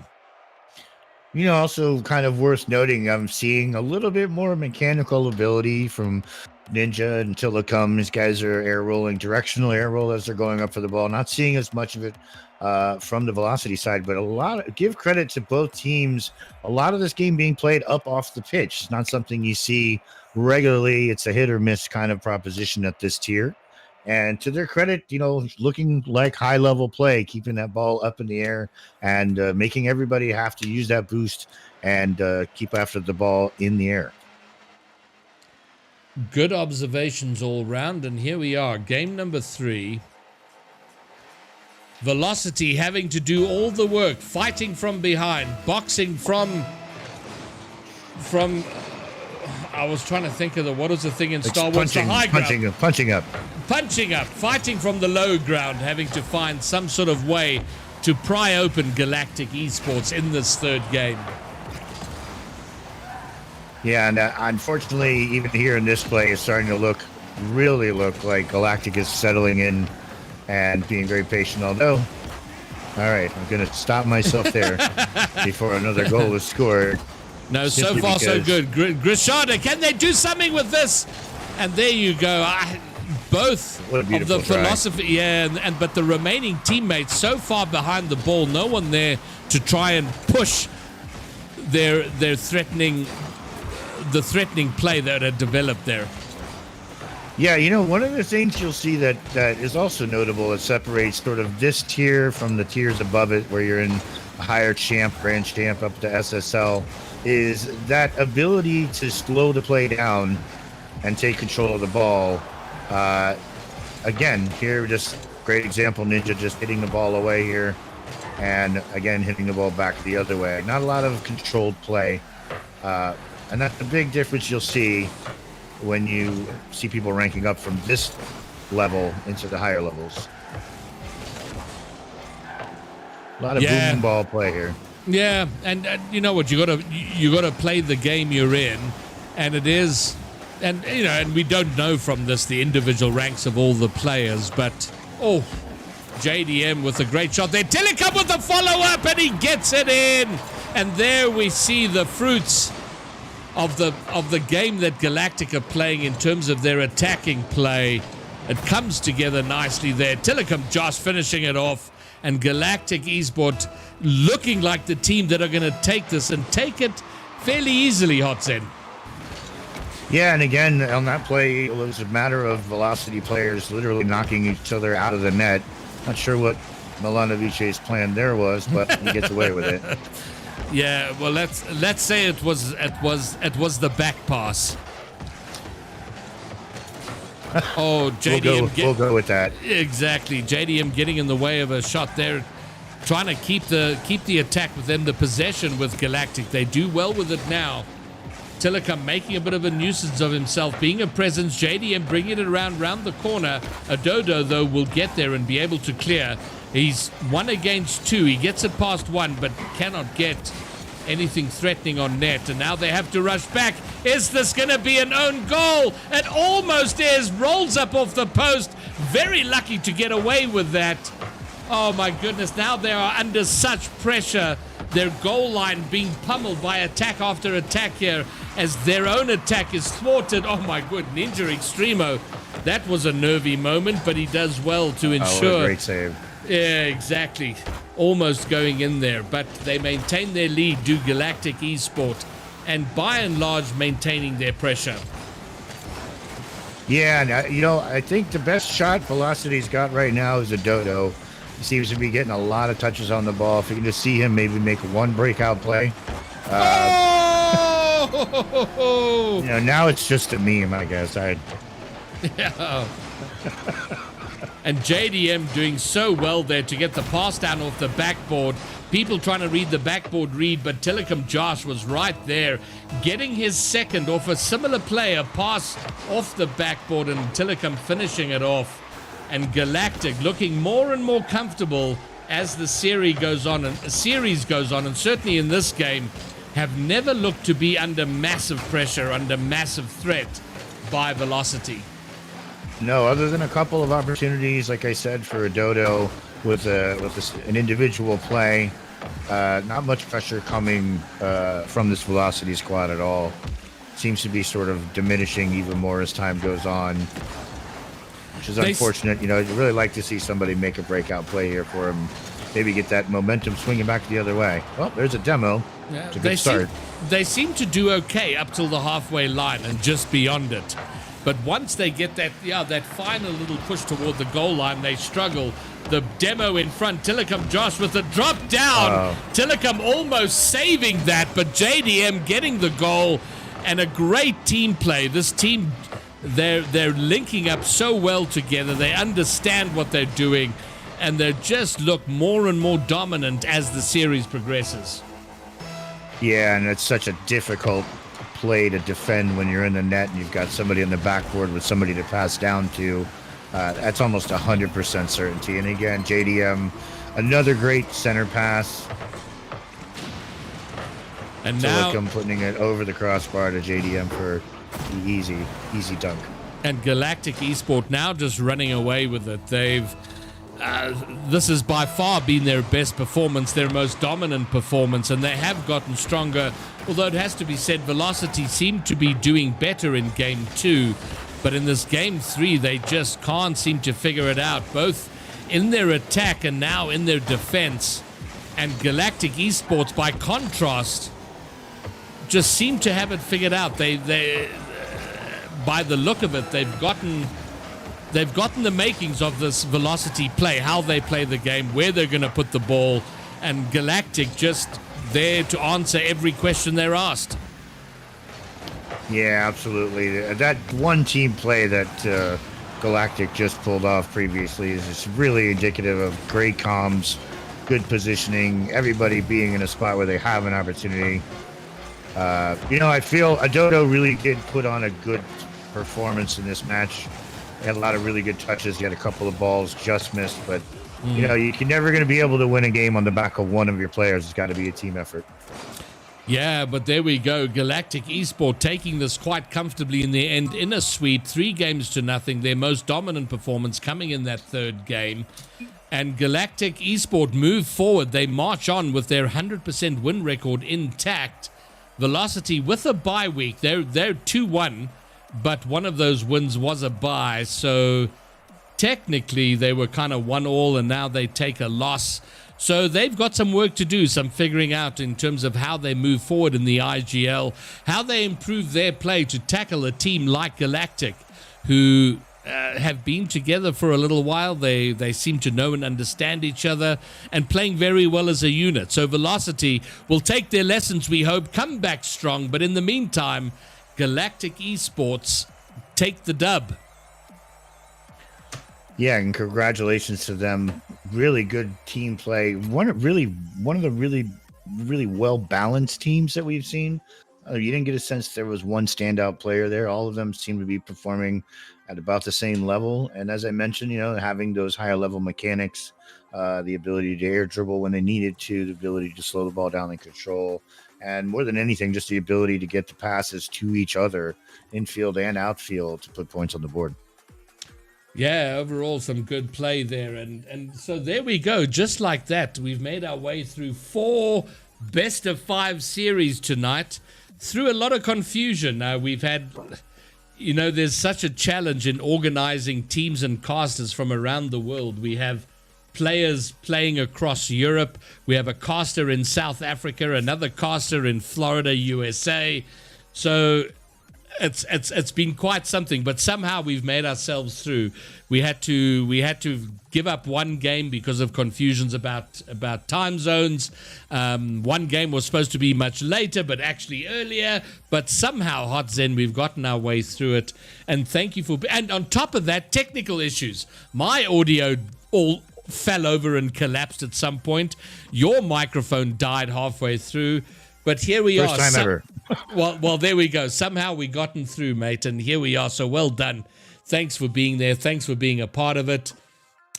You know, also kind of worth noting, I'm seeing a little bit more mechanical ability from Ninja and Telecom. These guys are air rolling, directional air roll as they're going up for the ball. Not seeing as much of it from the Velocity side, but give credit to both teams. A lot of this game being played up off the pitch. It's not something you see regularly. It's a hit or miss kind of proposition at this tier. And to their credit, you know, looking like high-level play, keeping that ball up in the air and making everybody have to use that boost and keep after the ball in the air. Good observations all round, and here we are, game number 3. Velocity having to do all the work, fighting from behind, boxing from I was trying to think of what is the thing in Star Wars? The high ground. Punching up, fighting from the low ground, having to find some sort of way to pry open Galactic Esports in this third game. Yeah, and unfortunately, even here in this play, it's starting to really look like Galactic is settling in and being very patient. Although, all right, I'm going to stop myself there before another goal is scored. No, so far so good. Grishada, can they do something with this? And there you go. Both of the philosophy, but the remaining teammates so far behind the ball, no one there to try and push their threatening play that had developed there. Yeah, you know, one of the things you'll see that is also notable, it separates sort of this tier from the tiers above it, where you're in a higher champ, grand champ up to SSL, is that ability to slow the play down and take control of the ball. Again, here, just great example, Ninja just hitting the ball away here. and again hitting the ball back the other way. Not a lot of controlled play, and that's the big difference you'll see when you see people ranking up from this level into the higher levels. A lot of boom ball play here. Yeah, and you know what? You gotta play the game you're in, and it is, and you know, and we don't know from this the individual ranks of all the players, but JDM with a great shot there. Telecom with the follow up, and he gets it in, and there we see the fruits of the game that Galactic are playing in terms of their attacking play. It comes together nicely there. Telecom Josh finishing it off. And Galactic Esport looking like the team that are going to take this and take it fairly easily, Hotzen. Yeah, and again, on that play, it was a matter of Velocity players literally knocking each other out of the net. Not sure what Milanovich's plan there was, but he gets away with it. Yeah, well, let's say it was the back pass. Oh, JDM. We'll go with that. Exactly. JDM getting in the way of a shot there, trying to keep the attack within the possession with Galactic. They do well with it now. Telecom making a bit of a nuisance of himself, being a presence. JDM bringing it around the corner. Adodo, though, will get there and be able to clear. He's 1 against 2. He gets it past 1, but cannot get anything threatening on net, and now they have to rush back. Is this going to be an own goal? It almost is. Rolls up off the post. Very lucky to get away with that. Oh my goodness, now they are under such pressure. Their goal line being pummeled by attack after attack here as their own attack is thwarted. Oh my good, Ninja Extremo. That was a nervy moment, but he does well to ensure. Oh, what a great save. Yeah, exactly. Almost going in there, but they maintain their lead, do Galactic Esport, and by and large maintaining their pressure. Yeah, and you know, I think the best shot Velocity's got right now is Adodo. He seems to be getting a lot of touches on the ball. If you can just see him maybe make one breakout play. Oh! You know, now it's just a meme, I guess. Yeah. And JDM doing so well there to get the pass down off the backboard. People trying to read the backboard read, but Telecom Josh was right there, getting his second off a similar play, a pass off the backboard, and Telecom finishing it off. And Galactic looking more and more comfortable as the series goes on, and certainly in this game, have never looked to be under massive pressure, under massive threat by Velocity. No, other than a couple of opportunities, like I said, for Adodo with an individual play, not much pressure coming from this Velocity squad at all. Seems to be sort of diminishing even more as time goes on, which is unfortunate. You know, you'd really like to see somebody make a breakout play here for him, maybe get that momentum swinging back the other way. Well, there's a demo. Yeah, it's a good start. They seem to do okay up till the halfway line and just beyond it. But once they get that final little push toward the goal line, they struggle. The demo in front, Telecom Josh with the drop down. Telecom almost saving that, but JDM getting the goal and a great team play. This team, they're linking up so well together. They understand what they're doing, and they just look more and more dominant as the series progresses. Yeah, and it's such a difficult play to defend when you're in the net and you've got somebody on the backboard with somebody to pass down to. That's almost 100% certainty. And again, JDM, another great center pass. And now I'm putting it over the crossbar to JDM for the easy dunk. And Galactic Esport now just running away with it. This has by far been their best performance, their most dominant performance, and they have gotten stronger. Although it has to be said, Velocity seemed to be doing better in Game 2, but in this Game 3, they just can't seem to figure it out, both in their attack and now in their defense. And Galactic Esports, by contrast, just seem to have it figured out. They by the look of it, they've gotten the makings of this Velocity play, how they play the game, where they're going to put the ball, and Galactic just there to answer every question they're asked. Yeah, absolutely. That one team play that Galactic just pulled off previously is just really indicative of great comms good positioning, everybody being in a spot where they have an opportunity. I feel Adodo really did put on a good performance in this match. He had a lot of really good touches. He had a couple of balls just missed, but you're never going to be able to win a game on the back of one of your players. It's got to be a team effort. Yeah, but there we go. Galactic Esport taking this quite comfortably in the end in a sweep, 3-0, their most dominant performance coming in that third game. And Galactic Esport move forward. They march on with their 100% win record intact. Velocity with a bye week. They're 2-1, but one of those wins was a bye. So technically they were kind of 1-1, and now they take a loss. So they've got some work to do, some figuring out in terms of how they move forward in the IGL, how they improve their play to tackle a team like Galactic, who have been together for a little while. They seem to know and understand each other and playing very well as a unit. So Velocity will take their lessons, we hope, come back strong. But in the meantime, Galactic Esports take the dub. Yeah, and congratulations to them. Really good team play. One of the really well balanced teams that we've seen. You didn't get a sense there was one standout player there. All of them seem to be performing at about the same level. And as I mentioned, having those higher level mechanics, the ability to air dribble when they needed to, the ability to slow the ball down and control, and more than anything, just the ability to get the passes to each other, infield and outfield, to put points on the board. Yeah, overall some good play there. And so there we go. Just like that, we've made our way through 4 best-of-5 series tonight. Through a lot of confusion. We've had, there's such a challenge in organizing teams and casters from around the world. We have players playing across Europe. We have a caster in South Africa, another caster in Florida, USA. So it's been quite something, but somehow we've made ourselves through. We had to give up one game because of confusions about time zones. One game was supposed to be much later, but actually earlier. But somehow, Hot Zen, we've gotten our way through it. And thank you for. And on top of that, technical issues. My audio all fell over and collapsed at some point. Your microphone died halfway through. But here we are. First time ever. Well, there we go. Somehow we gotten through, mate, and here we are. So well done. Thanks for being there. Thanks for being a part of it,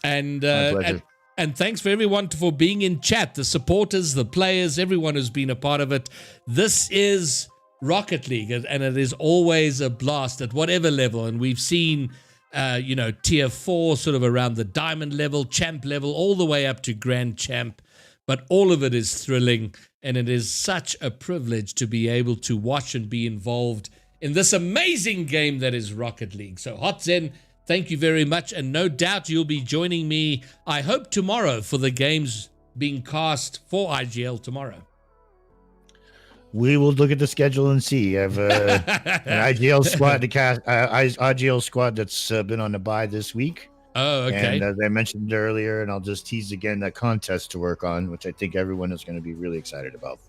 and thanks for everyone for being in chat. The supporters, the players, everyone who's been a part of it. This is Rocket League, and it is always a blast at whatever level. And we've seen, tier 4, sort of around the diamond level, champ level, all the way up to grand champ. But all of it is thrilling, and it is such a privilege to be able to watch and be involved in this amazing game that is Rocket League. So Hot Zen, thank you very much, and no doubt you'll be joining me, I hope, tomorrow for the games being cast for IGL tomorrow. We will look at the schedule and see. I have an IGL squad to cast. IGL squad that's been on the bye this week. Oh, okay. And as I mentioned earlier, and I'll just tease again, that contest to work on, which I think everyone is going to be really excited about.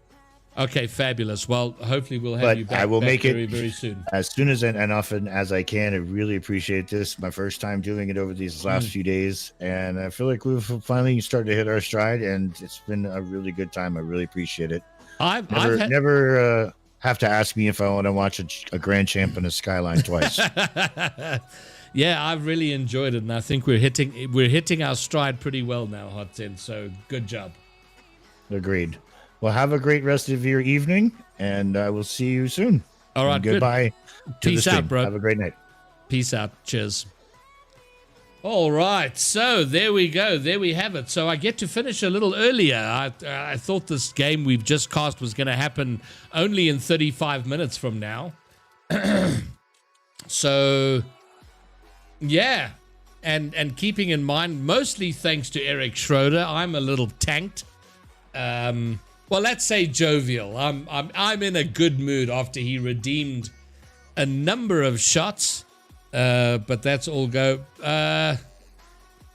Okay, fabulous. Well, hopefully we'll have you back. I will make it very, very soon. As soon as and often as I can. I really appreciate this. My first time doing it over these last few days, and I feel like we've finally started to hit our stride, and it's been a really good time. I really appreciate it. I've never have to ask me if I want to watch a Grand Champ and a Skyline twice. Yeah, I've really enjoyed it, and I think we're hitting our stride pretty well now, Hot Zen. So good job. Agreed. Well, have a great rest of your evening, and I will see you soon. All right, and goodbye. Peace out, bro. Have a great night. Peace out. Cheers. All right, so there we go. There we have it. So I get to finish a little earlier. I thought this game we've just cast was going to happen only in 35 minutes from now. So, yeah. And keeping in mind, mostly thanks to Eric Schroeder, I'm a little tanked. Well, let's say jovial. I'm in a good mood after he redeemed a number of shots. But that's all go. Ninja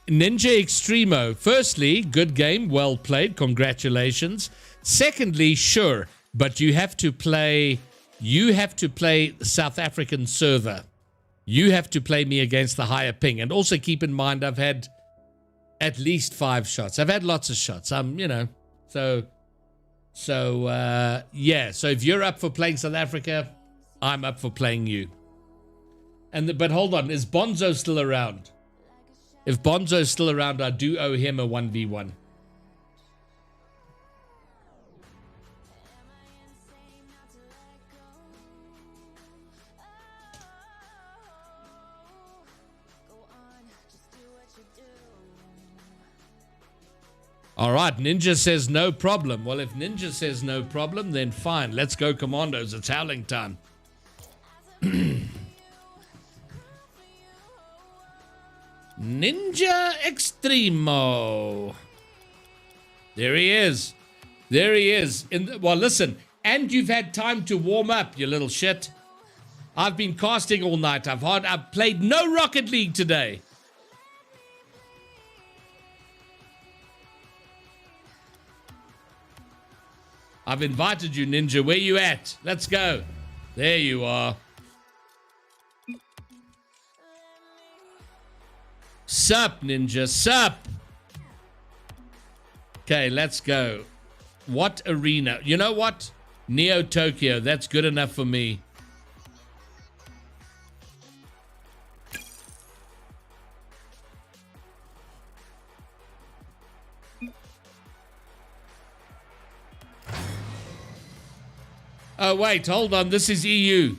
Extremo. Firstly, good game, well played, congratulations. Secondly, sure, but you have to play the South African server. You have to play me against the higher ping. And also keep in mind, I've had At least 5 shots. I've had lots of shots. So yeah. So if you're up for playing South Africa, I'm up for playing you. But hold on, is Bonzo still around? If Bonzo's still around, I do owe him a 1v1. All right, Ninja says no problem. Well, if Ninja says no problem, then fine. Let's go, Commandos. It's howling time. Ninja Extremo. There he is. There he is. Well, listen, and you've had time to warm up, you little shit. I've been casting all night. I've played no Rocket League today. I've invited you, Ninja. Where you at? Let's go. There you are. Sup, Ninja, sup. Okay, let's go. What arena? You know what? Neo Tokyo. That's good enough for me. Oh, wait, hold on. This is EU.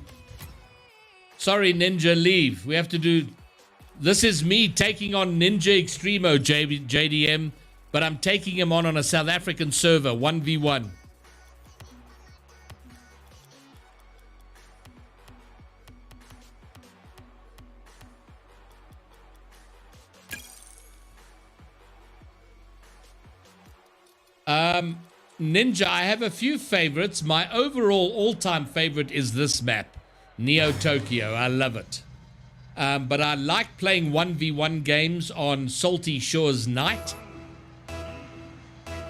Sorry, Ninja, leave. We have to do... This is me taking on Ninja Extremo, JDM, but I'm taking him on a South African server, 1v1. Ninja, I have a few favorites. My overall all-time favorite is this map, Neo Tokyo. I love it. But I like playing 1v1 games on Salty Shores Night.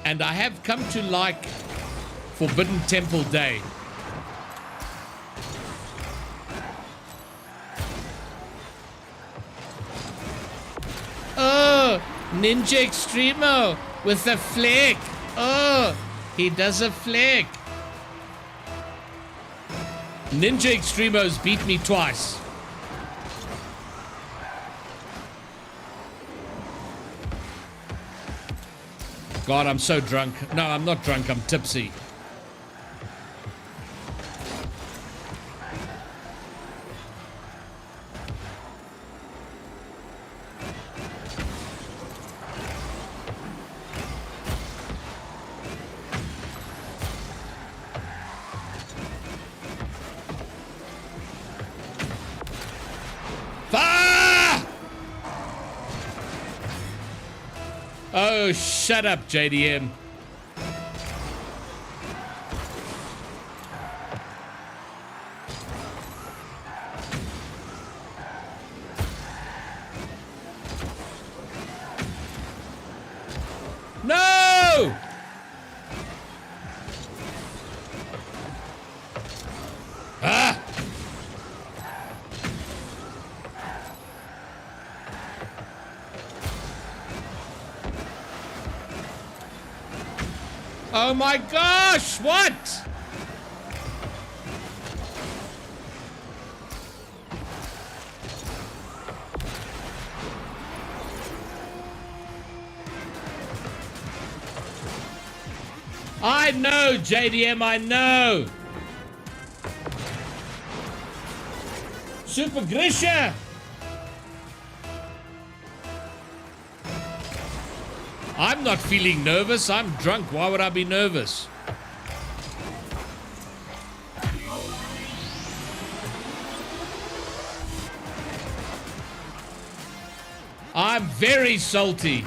And I have come to like Forbidden Temple Day. Oh, Ninja Extremo with a flick. Oh, he does a flick. Ninja Extremo's beat me twice. God, I'm so drunk. No, I'm not drunk. I'm tipsy. Oh, shut up, JDM. No! Ah! Oh my gosh, what? I know, JDM, I know. Super Grisha. I'm not feeling nervous. I'm drunk. Why would I be nervous? I'm very salty.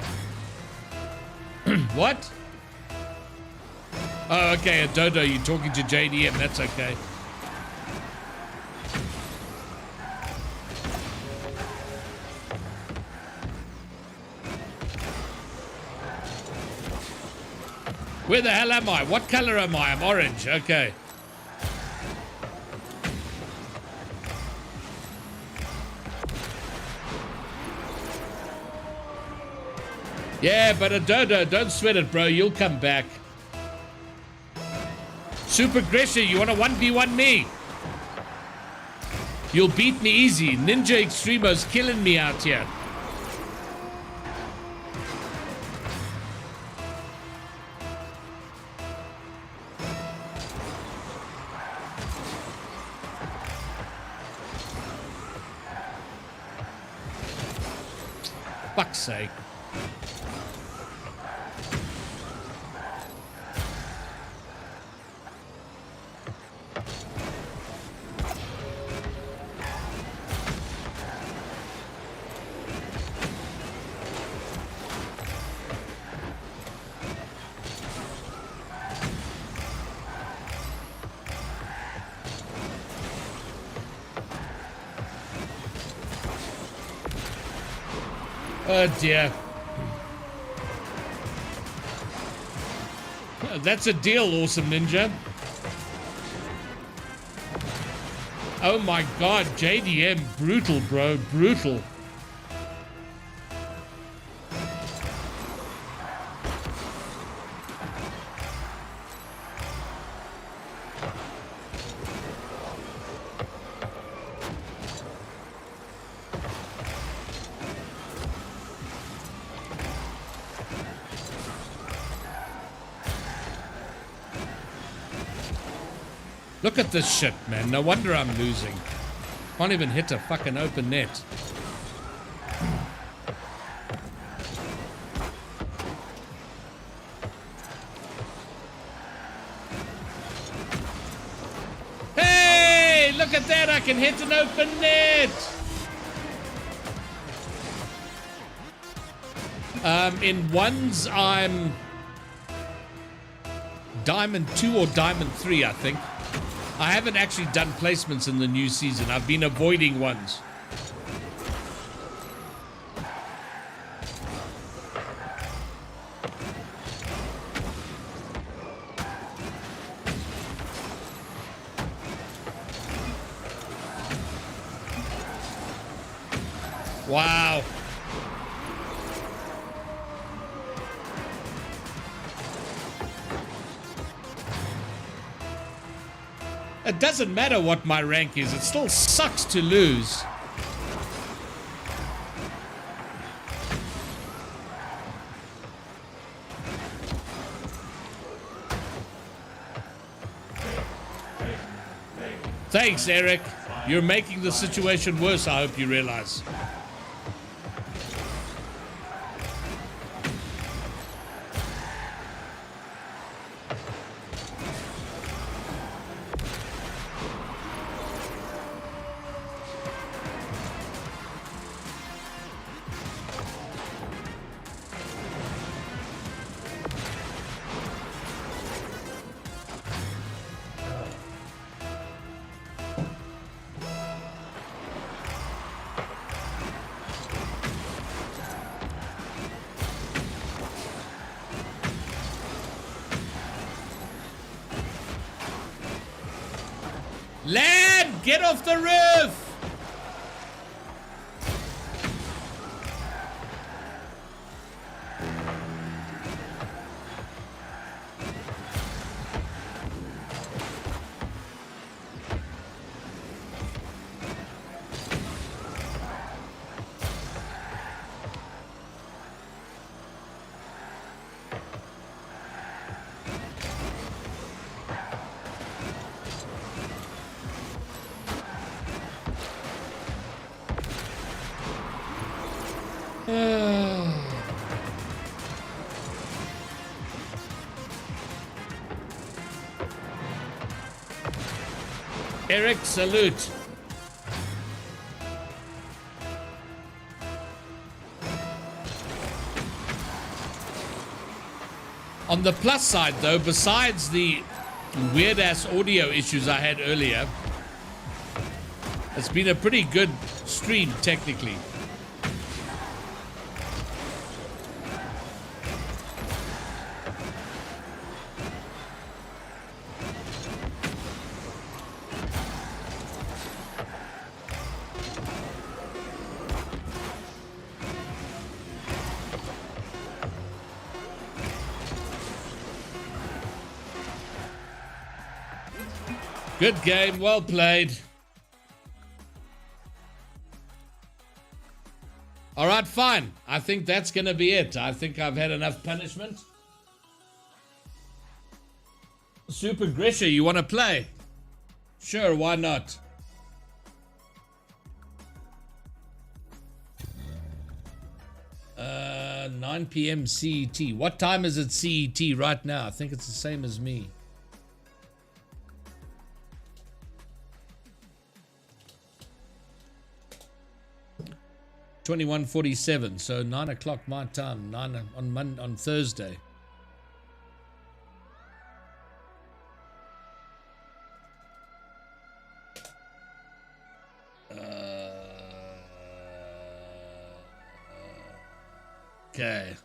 What? Oh, okay, a Dodo. You're talking to JDM. That's okay. Where the hell am I? What color am I? I'm orange. Okay. Yeah, but a Dodo, don't sweat it, bro. You'll come back. Super Gresha, you want to 1v1 me? You'll beat me easy. Ninja Extremo's killing me out here. Fuck's sake. Oh dear. That's a deal, Awesome Ninja. Oh my god, JDM, brutal, bro, brutal. Look at this shit, man. No wonder I'm losing. Can't even hit a fucking open net. Hey! Look at that! I can hit an open net! In ones, I'm Diamond 2 or Diamond 3, I think. I haven't actually done placements in the new season. I've been avoiding ones. Wow. It doesn't matter what my rank is, it still sucks to lose. Thanks, Eric. You're making the situation worse, I hope you realize. Land! Get off the roof! Eric, salute. On the plus side, though, besides the weird-ass audio issues I had earlier, it's been a pretty good stream, technically. Good game. Well played. All right, fine. I think that's going to be it. I think I've had enough punishment. Super Grisha, you want to play? Sure, why not? Uh, 9 p.m. CET. What time is it CET right now? I think it's the same as me. $21:47, so 9 o'clock my time, 9 on Thursday. Okay.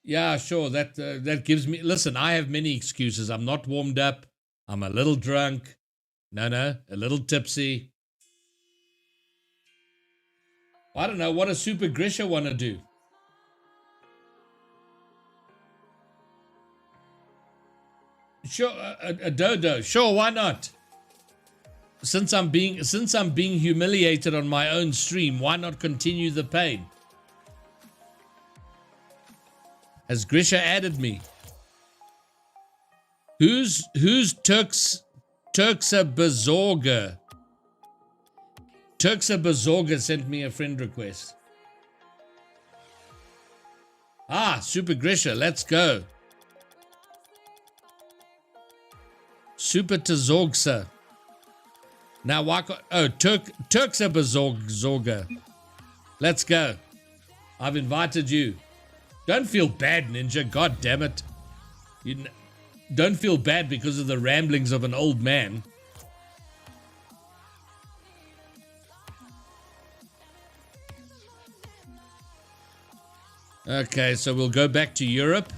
Yeah, sure. That gives me. Listen, I have many excuses. I'm not warmed up. I'm a little drunk. No, a little tipsy. I don't know. What does Super Grisha want to do? Sure, a dodo. Sure, why not? Since I'm being humiliated on my own stream, why not continue the pain? Has Grisha added me? Who's Turksa Bazorga? Turksa Bazorga sent me a friend request. Ah, Super Grisha, let's go. Super Tazorgsa. Now, why can't... Oh, Turksa Bazorga. Let's go. I've invited you. Don't feel bad, Ninja. God damn it. Don't feel bad because of the ramblings of an old man. Okay, so we'll go back to Europe.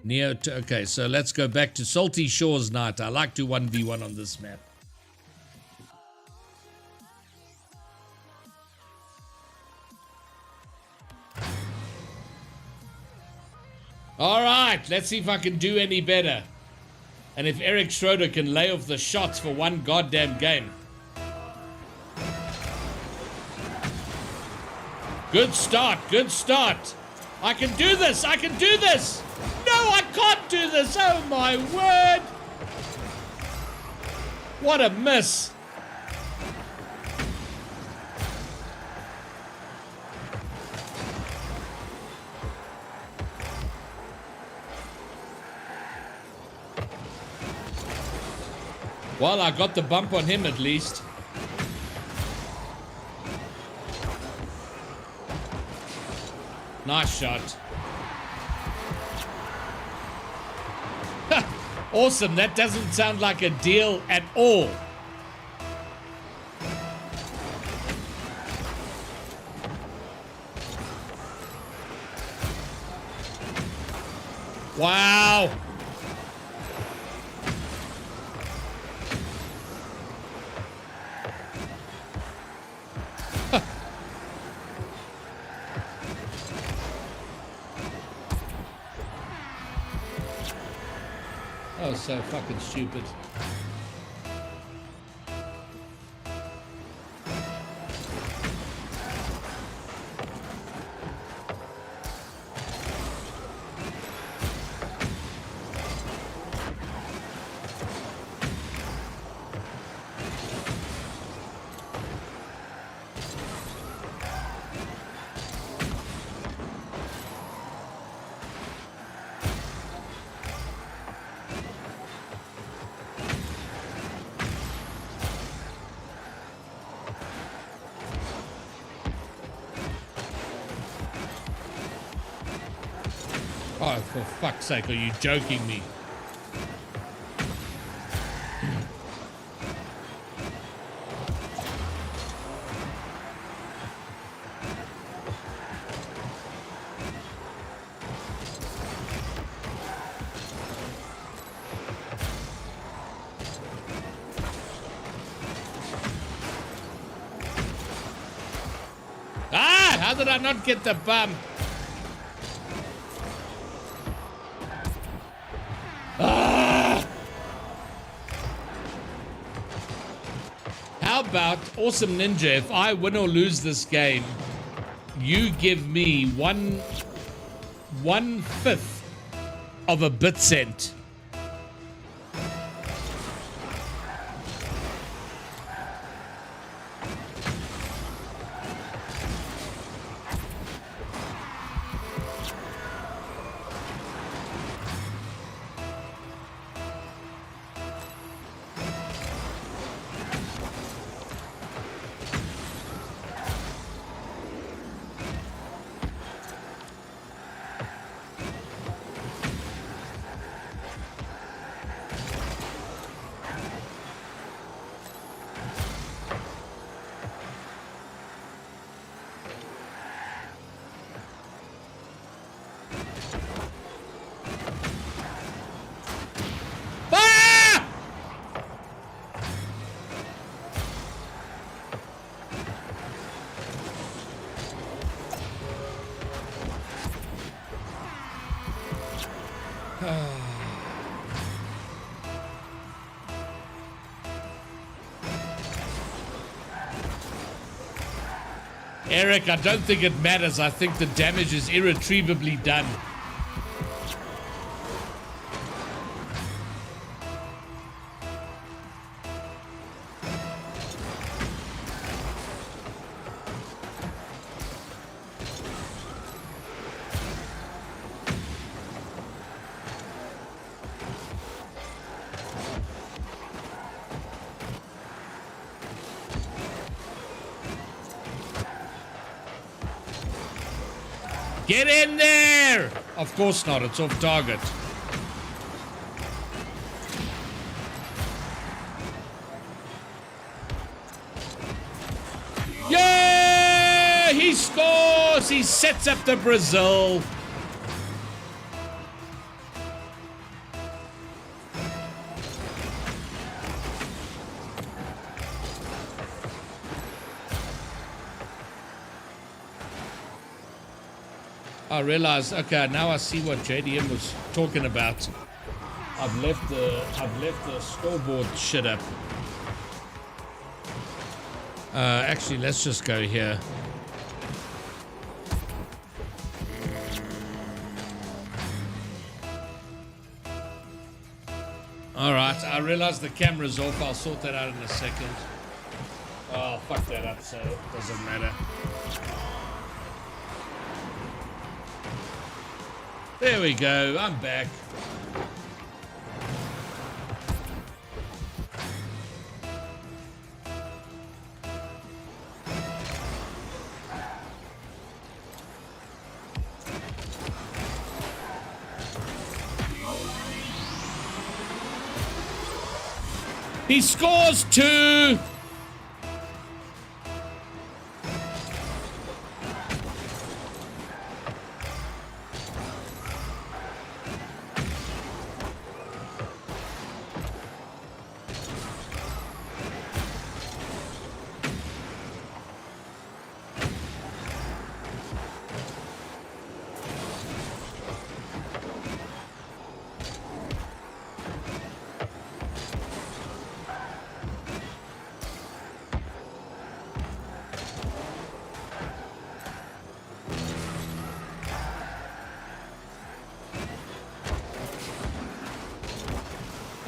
Okay, so let's go back to Salty Shores Night. I like to 1v1 on this map. All right, let's see if I can do any better. And if Eric Schroeder can lay off the shots for one goddamn game. Good start, good start. I can do this, I can do this. No, I can't do this, oh my word. What a miss. Well, I got the bump on him at least. Nice shot. Awesome. That doesn't sound like a deal at all. Wow. Oh, so fucking stupid. Oh, for fuck's sake, are you joking me? Ah, how did I not get the bump? about, Awesome Ninja, if I win or lose this game, you give me one fifth of a bit cent. Eric, I don't think it matters. I think the damage is irretrievably done. Get in there! Of course not, it's off target. Yeah! He scores! He sets up the Brazil. I realized, okay, now I see what JDM was talking about. I've left the scoreboard shit up. Actually, let's just go here. All right, I realized the camera's off. I'll sort that out in a second. Oh, fuck that up, so it doesn't matter. There we go, I'm back. He scores 2!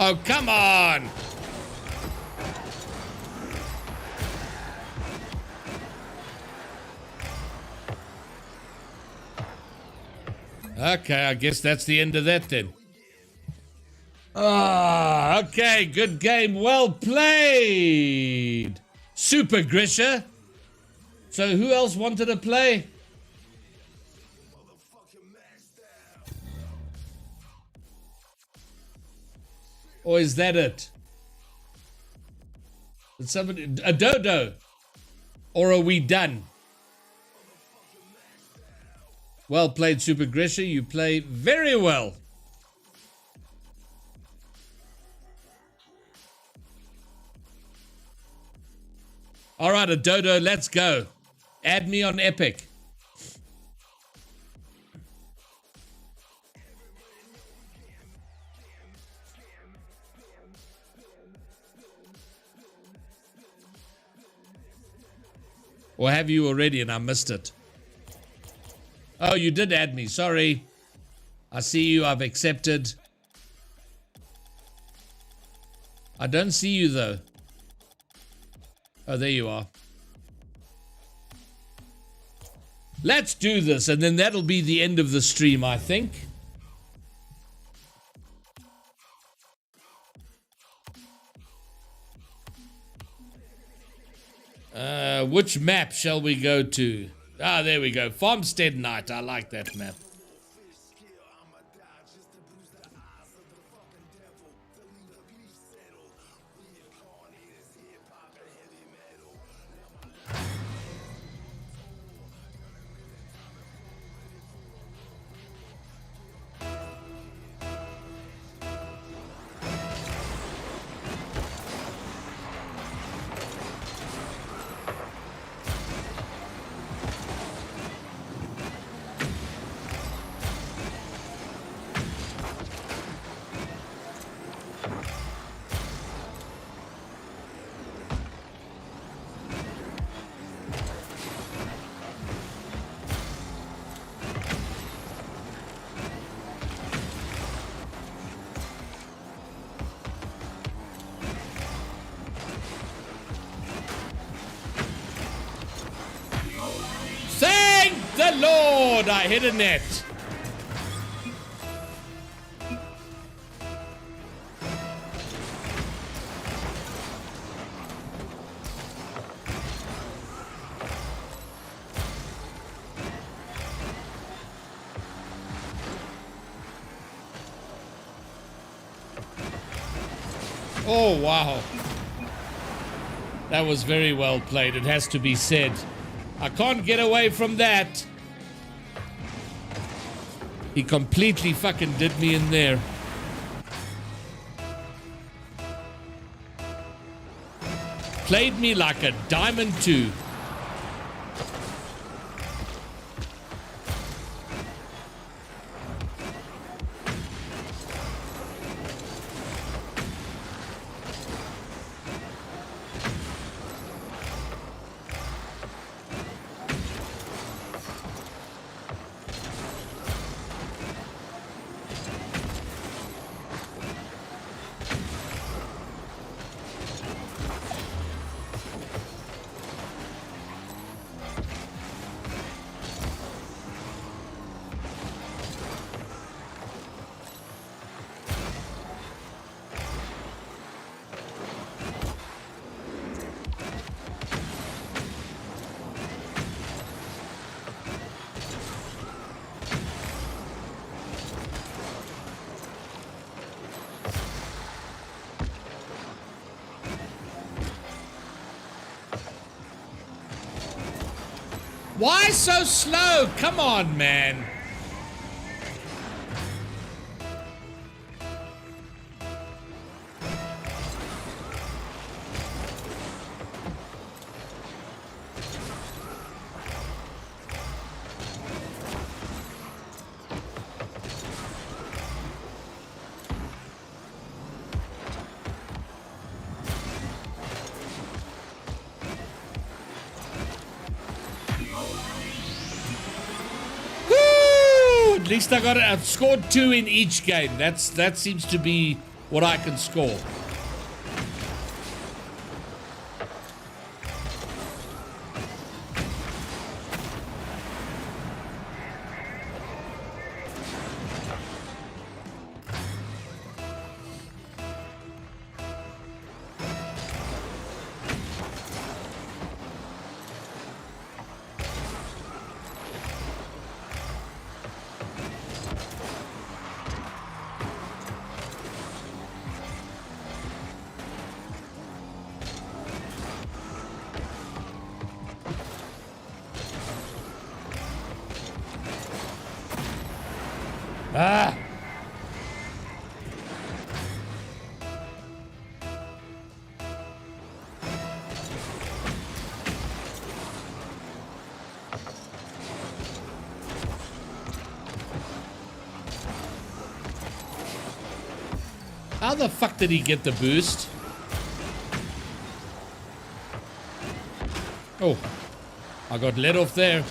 Oh, come on! Okay, I guess that's the end of that then. Ah, okay, good game, well played! Super Grisha. So who else wanted to play? Or is that it? Did somebody... A dodo? Or are we done? Well played, Super Grisha. You play very well. All right, a dodo, let's go. Add me on Epic. Or have you already and I missed it? Oh, you did add me. Sorry. I see you. I've accepted. I don't see you though. Oh, there you are. Let's do this, and then that'll be the end of the stream, I think. Which map shall we go to? Ah, there we go. Farmstead Night. I like that map. Thank the Lord, I hit a net. Oh, wow. That was very well played, it has to be said. I can't get away from that. He completely fucking did me in there. Played me like a diamond too. Why so slow? Come on, man. At least I've scored 2 in each game. That seems to be what I can score. Ah! How the fuck did he get the boost? Oh. I got let off there.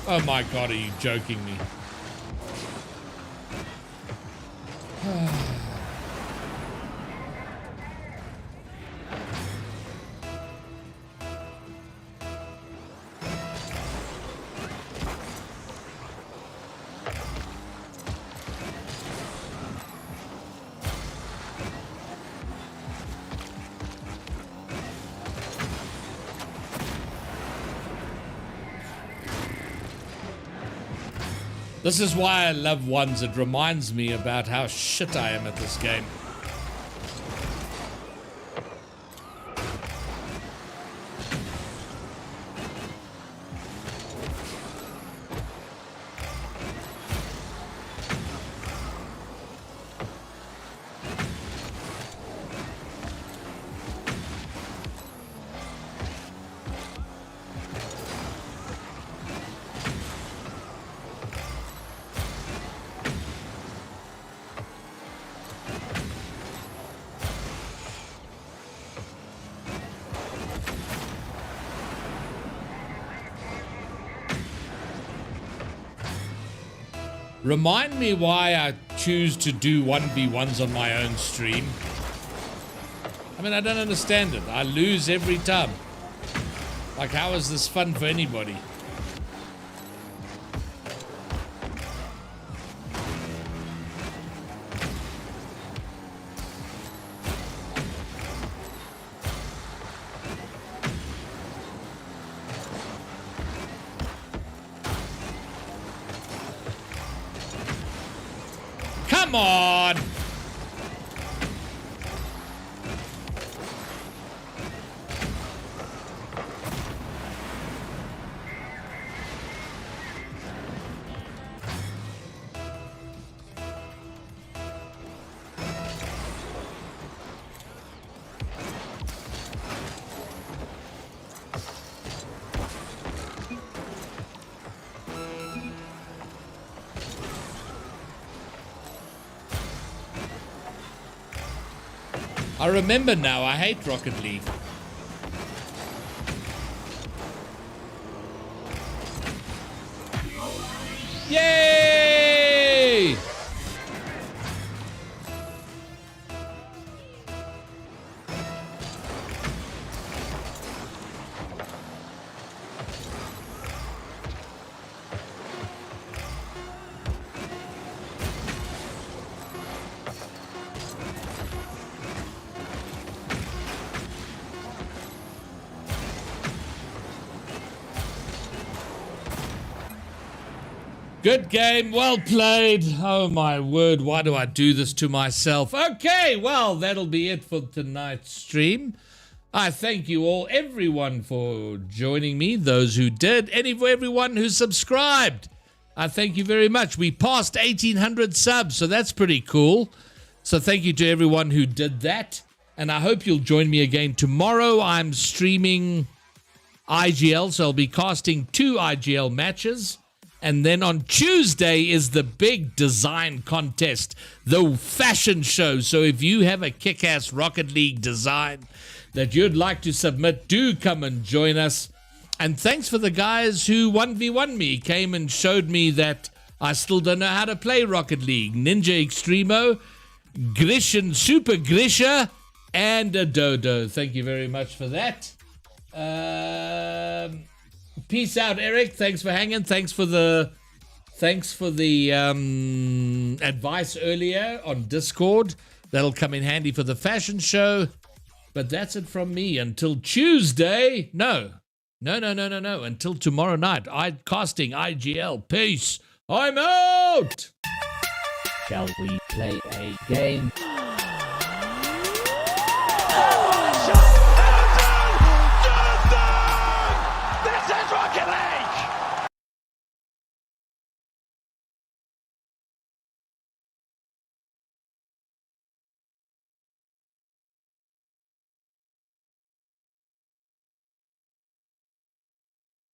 Oh my God, are you joking me? This is why I love ones. It reminds me about how shit I am at this game. Remind me why I choose to do 1v1s on my own stream. I mean, I don't understand it. I lose every time. Like, how is this fun for anybody? Come on! I remember now, I hate Rocket League. Yay! Good game, well played. Oh my word, why do I do this to myself? Okay, well, that'll be it for tonight's stream. I thank you all, everyone, for joining me, those who did, and for everyone who subscribed. I thank you very much. We passed 1,800 subs, so that's pretty cool. So thank you to everyone who did that, and I hope you'll join me again tomorrow. I'm streaming IGL, so I'll be casting 2 IGL matches. And then on Tuesday is the big design contest, the fashion show. So if you have a kick-ass Rocket League design that you'd like to submit, do come and join us. And thanks for the guys who 1v1 me, came and showed me that I still don't know how to play Rocket League. Ninja Extremo, Grishan, Super Grisha, and a Dodo. Thank you very much for that. Peace out, Eric. Thanks for hanging. Thanks for the advice earlier on Discord. That'll come in handy for the fashion show. But that's it from me until Tuesday. No. Until tomorrow night. Casting IGL. Peace. I'm out. Shall we play a game? Shot.